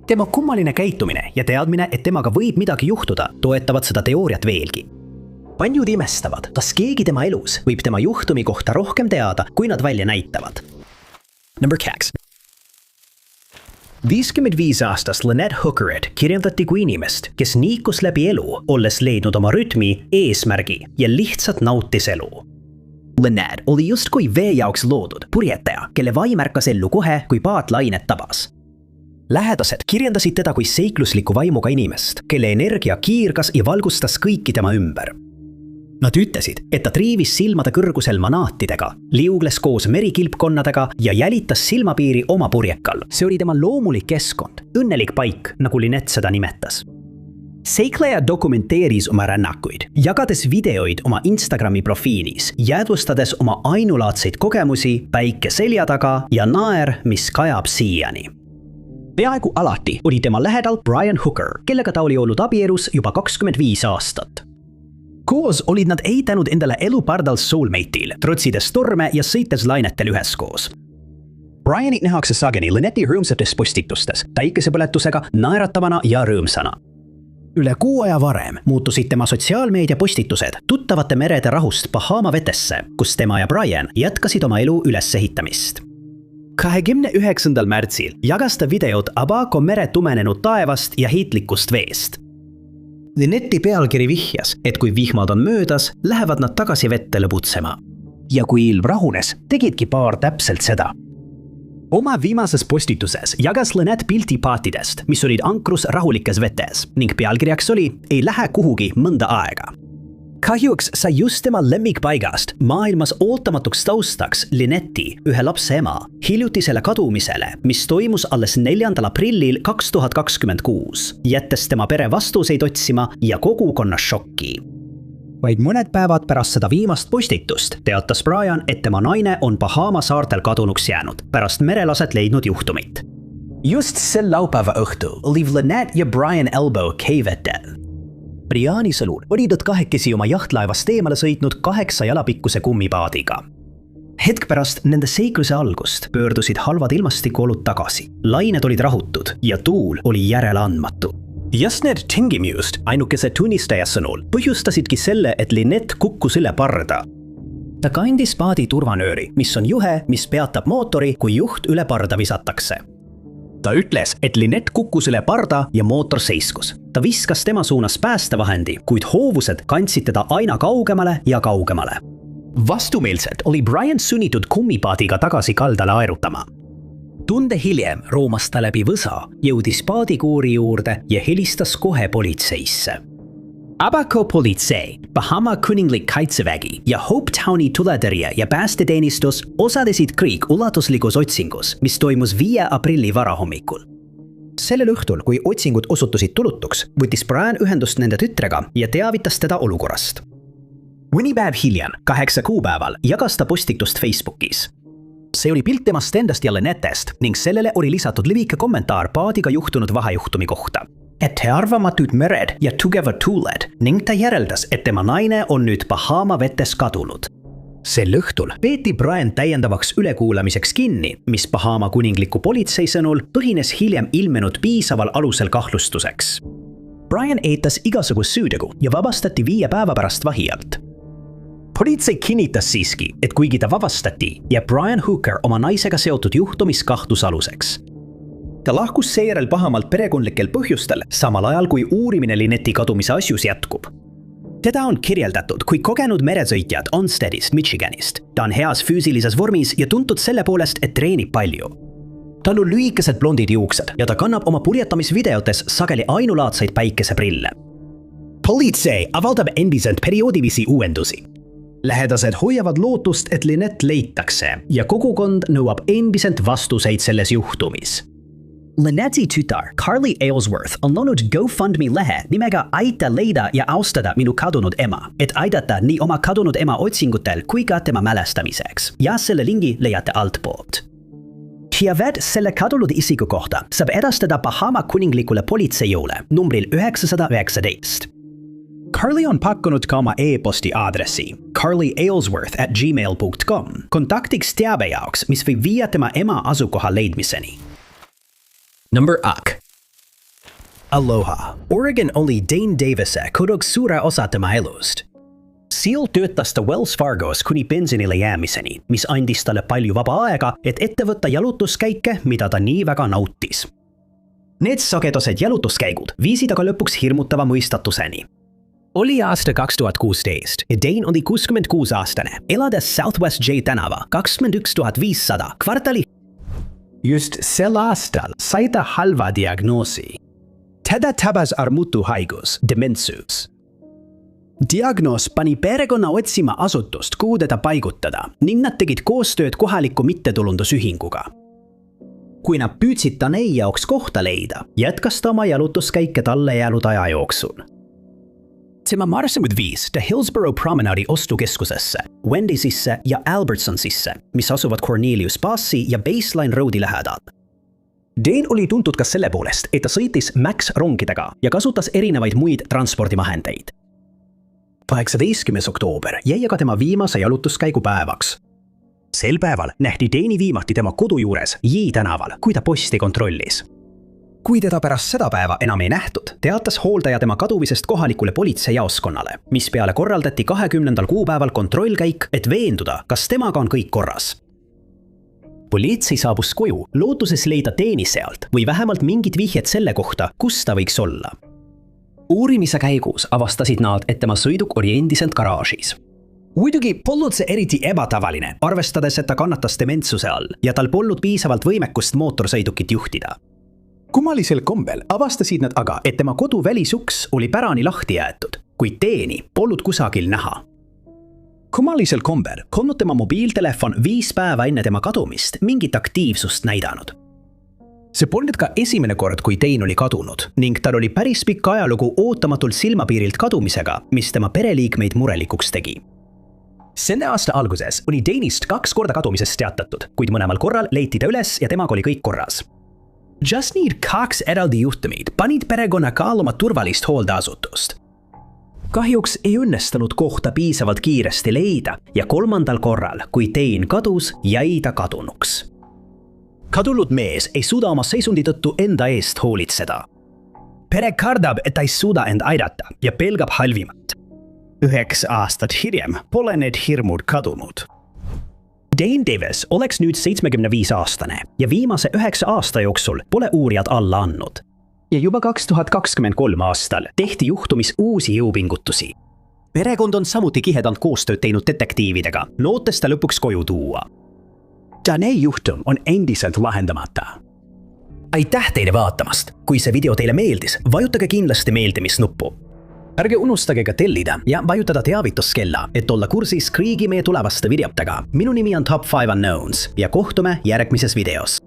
Tema kummaline käitumine ja teadmine, et temaga võib midagi juhtuda, toetavad seda teooriat veelgi. Paljud imestavad, kas keegi tema elus võib tema juhtumi kohta rohkem teada, kui nad välja näitavad. Number 2. 55-aastast Lynette Hookerit kirjeldati kui inimest, kes niikus läbi elu, olles leidnud oma rütmi, eesmärgi ja lihtsalt nautis elu. Lynette oli justkui vee jaoks loodud purjetaja, kelle vaim ärkas ellu kohe, kui paat lainet tabas. Lähedased kirjendasid teda kui seiklusliku vaimuga inimest, kelle energia kiirgas ja valgustas kõiki tema ümber. Nad ütlesid, et ta triivis silmade kõrgusel manaatidega, liugles koos merikilpkonnadega ja jälitas silmapiiri oma purjekal. See oli tema loomulik keskkond, õnnelik paik, nagu Lynette seda nimetas. Seikleja dokumenteeris oma rännakuid, jagades videoid oma Instagrami profiilis, jäädvustades oma ainulaadseid kogemusi päike selja taga ja naer, mis kajab siiani. Peaaegu alati oli tema lähedal Brian Hooker, kellega ta oli olnud abielus juba 25 aastat. Koos olid nad eitanud endale elu pardal soulmate'il, trotsides torme ja sõites lainetel üheskoos. Brianit nähakse sageli Lynette'i rõõmsates postitustes, päikesepõletusega, naeratavana ja rõõmsana. Üle kuu aja varem muutusid tema sotsiaalmeedia postitused tuttavate merede rahust Bahama vetesse, kus tema ja Brian jätkasid oma elu ülesehitamist. 29. märtsil jagas ta videot Abaco mere tumenenud taevast ja heitlikust veest. Lynette'i pealkiri vihjas, et kui vihmad on möödas, lähevad nad tagasi vette lõbutsema. Ja kui ilm rahunes, tegidki paar täpselt seda. Oma viimases postituses jagas Lynette pilti paatidest, mis olid ankrus rahulikes vetes ning pealkirjaks oli "Ei lähe kuhugi mõnda aega". Kahjuks sai just tema lemmikpaigast maailmas ootamatuks taustaks Lynette'i, ühe lapse ema, hiljutisele kadumisele, mis toimus alles 4. aprillil 2026, jättes tema pere vastuseid otsima ja kogukonna šokki. Vaid mõned päevad pärast seda viimast postitust teatas Brian, et tema naine on Bahama saartel kadunuks jäänud pärast merelaset leidnud juhtumit. Just sel laupäeva õhtul olid Lynette ja Brian Elbow K-vetel. Briani sõlul olid nad kahekesi oma jahtlaevast eemale sõitnud 8 jalapikkuse kummipaadiga. Hetk pärast nende seikluse algust pöördusid halvad ilmastikuolud tagasi. Lained olid rahutud ja tuul oli järeleandmatu. Just need tingimust ainukese tunnistaja sõnul põhjustasidki selle, et Lynette kukkus üle parda. Ta kandis paadi turvanööri, mis on juhe, mis peatab mootori, kui juht üle parda visatakse. Ta ütles, et Lynette kukkus üle parda ja mootor seiskus. Ta viskas tema suunas päästevahendi, kuid hoovused kandsid teda aina kaugemale ja kaugemale. Vastumeelselt oli Brian sunnitud kummipaadiga tagasi kaldale aerutama. Tunde hiljem roomas ta läbi võsa, jõudis paadikuuri juurde ja helistas kohe politseisse. Abaco politsei, Bahama kuninglik kaitsevägi ja Hopetowni tuletõrje ja päästeteenistus osalesid kõik ulatuslikus otsingus, mis toimus 5. aprilli varahommikul. Sellel õhtul, kui otsingud osutusid tulutuks, võttis Brian ühendust nende tütrega ja teavitas teda olukorrast. Mõni päev hiljem, 8 kuupäeval, jagas ta postitust Facebookis. See oli pilt temast endast ja Lynettest ning sellele oli lisatud lühike kommentaar paadiga juhtunud vahejuhtumi kohta. Ettearvamatud mered ja tugevad tuuled ning ta järeldas, et tema naine on nüüd Bahama vetes kadunud. Sel õhtul peeti Brian täiendavaks ülekuulamiseks kinni, mis Bahama kuningliku politsei sõnul põhines hiljem ilmenud piisaval alusel kahtlustuseks. Brian eitas igasugust süütegu ja vabastati 5 päeva pärast vahi alt. Politsei kinnitas siiski, et kuigi ta vabastati, jääb Brian Hooker oma naisega seotud juhtumis kahtlusaluseks. Ta lahkus seejärel Bahamaalt perekondlikel põhjustel, samal ajal kui uurimine Lynette'i kadumise asjus jätkub. Teda on kirjeldatud kui kogenud meresõitjad Onsteadist, Michiganist. Ta on heas füüsilises vormis ja tuntud selle poolest, et treenib palju. Tal on lühikesed blondid juuksed ja ta kannab oma purjetamisvideotes sageli ainulaadseid päikeseprille. Politsei avaldab endiselt perioodilisi uuendusi. Lähedased hoiavad lootust, et Lynette leitakse ja kogukond nõuab endiselt vastuseid selles juhtumis. Lynette'i tütar Carly Aylesworth on loonud GoFundMe lehe nimega Aita leida ja austada minu kadunud ema, et aidata nii oma kadunud ema otsingutel kui ka tema mälestamiseks. Ja selle lingi leiate altpoolt. Teavet selle kadunud isiku kohta saab edastada Bahama kuninglikule politseijõule numbril 919. Carly on pakkunud ka oma e-posti aadressi carlyaylesworth@gmail.com kontaktiks teabe jaoks, mis võib viia tema ema asukoha leidmiseni. Number 8. Aloha. Oregon oli Dane Davise koduks suure osa tema elust. Seal töötas ta Wells Fargos kuni pensionile jäämiseni, mis andis talle palju vaba aega, et ette võtta jalutuskäike, mida ta nii väga nautis. Need sagedased jalutuskäigud viisid aga lõpuks hirmutava mõistatuseni. Oli aasta 2016 ja Dane oli 66-aastane, elades Southwest J tänava 21 500 kvartali. Just sel aastal sai ta halva diagnoosi. Teda tabas armutuhaigus, dementsus. Diagnoos pani perekonna otsima asutust, kuhu teda paigutada ning nad tegid koostööd kohaliku mittetulundusühinguga. Kui nad püüdsid Tanei jaoks kohta leida, jätkas ta oma jalutuskäike talle jäänud aja jooksul. Tema marssivud viis The Hillsborough Promenade'i ostukeskusesse, Wendysisse ja Albertsonsisse, mis asuvad Cornelius Passi ja Baseline Roadi lähedal. Dane oli tuntud ka selle poolest, et ta sõitis Max rongidega ja kasutas erinevaid muid transpordivahendeid. 18. oktoober jäi aga tema viimase jalutuskäigu päevaks. Sel päeval nähti Dane'i viimati tema kodu juures J tänaval, kui ta posti kontrollis. Kui teda pärast seda päeva enam ei nähtud, teatas hooldaja tema kadumisest kohalikule politseijaoskonnale, mis peale korraldati 20. kuupäeval kontrollkäik, et veenduda, kas temaga on kõik korras. Politsei saabus koju, lootuses leida Dane'i sealt või vähemalt mingit vihjet selle kohta, kus ta võiks olla. Uurimise käigus avastasid nad, et tema sõiduk oli endiselt garaažis. Muidugi polnud see eriti ebatavaline, arvestades, et ta kannatas dementsuse all ja tal polnud piisavalt võimekust mootorsõidukit juhtida. Kummalisel kombel avastasid nad aga, et tema kodu välisuks oli pärani lahti jäetud, kuid Dane'i polnud kusagil näha. Kummalisel kombel polnud tema mobiiltelefon 5 päeva enne tema kadumist mingit aktiivsust näidanud. See polnud ka esimene kord, kui Dane oli kadunud ning tal oli päris pikk ajalugu ootamatult silmapiirilt kadumisega, mis tema pereliikmeid murelikuks tegi. Selle aasta alguses oli Dane'ist 2 korda kadumisest teatatud, kuid mõlemal korral leiti ta üles ja temaga oli kõik korras. Just need 2 eraldi juhtumid panid perekonna kaaluma turvalist hooldeasutust. Kahjuks ei õnnestunud kohta piisavalt kiiresti leida ja 3. korral, kui Dane kadus, jäi ta kadunuks. Kadunud mees ei suuda oma seisundi tõttu enda eest hoolitseda. Pere kardab, et ta ei suuda end aidata ja pelgab halvimat. 9 aastat hiljem pole need hirmud kadunud. Dane Davis oleks nüüd 75-aastane ja viimase 9 aasta jooksul pole uurijad alla andnud. Ja juba 2023 aastal tehti juhtumis uusi jõupingutusi. Perekond on samuti kihedalt koostööd teinud detektiividega, lootes ta lõpuks koju tuua. Tanei juhtum on endiselt lahendamata. Aitäh teile vaatamast! Kui see video teile meeldis, vajutage kindlasti meeldimisnuppu. Ärge unustage ka tellida ja vajutada teavituskella, et olla kursis kõigi meie tulevaste videotega. Minu nimi on Top 5 Unknowns ja kohtume järgmises videos.